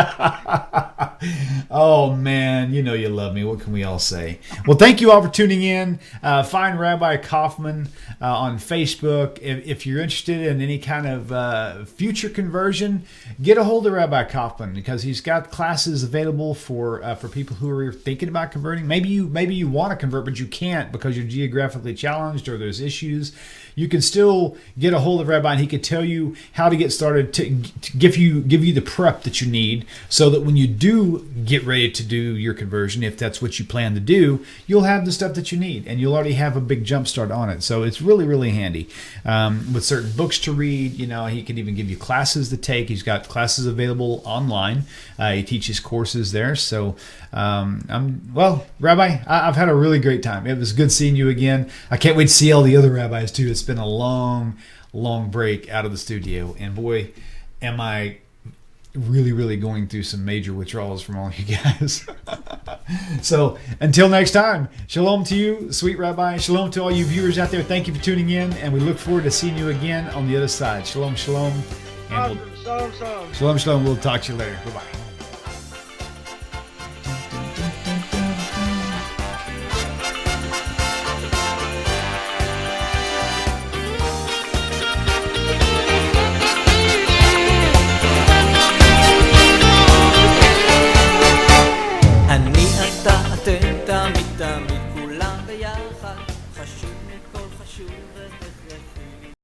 Oh man, you know you love me. What can we all say? Well, thank you all for tuning in. Find Rabbi Coffman on Facebook. If you're interested in any kind of future conversion, get a hold of Rabbi Coffman, because he's got classes available for people who are thinking about converting. Maybe you want to convert, but you can't because you're geographically challenged or there's issues. You can still get a hold of Rabbi, and he could tell you how to get started, to give you the prep that you need, so that when you do get ready to do your conversion, if that's what you plan to do, you'll have the stuff that you need, and you'll already have a big jump start on it. So it's really handy. With certain books to read, he can even give you classes to take. He's got classes available online. He teaches courses there. So, Rabbi, I've had a really great time. It was good seeing you again. I can't wait to see all the other rabbis too. It's been a long break out of the studio, and boy, am I really going through some major withdrawals from all you guys. So until next time, shalom to you, sweet Rabbi. Shalom to all you viewers out there. Thank you for tuning in, and we look forward to seeing you again on the other side. Shalom. And shalom. We'll talk to you later. Bye-bye. אתם תמיד כולם ביחד, חשוב מכל חשוב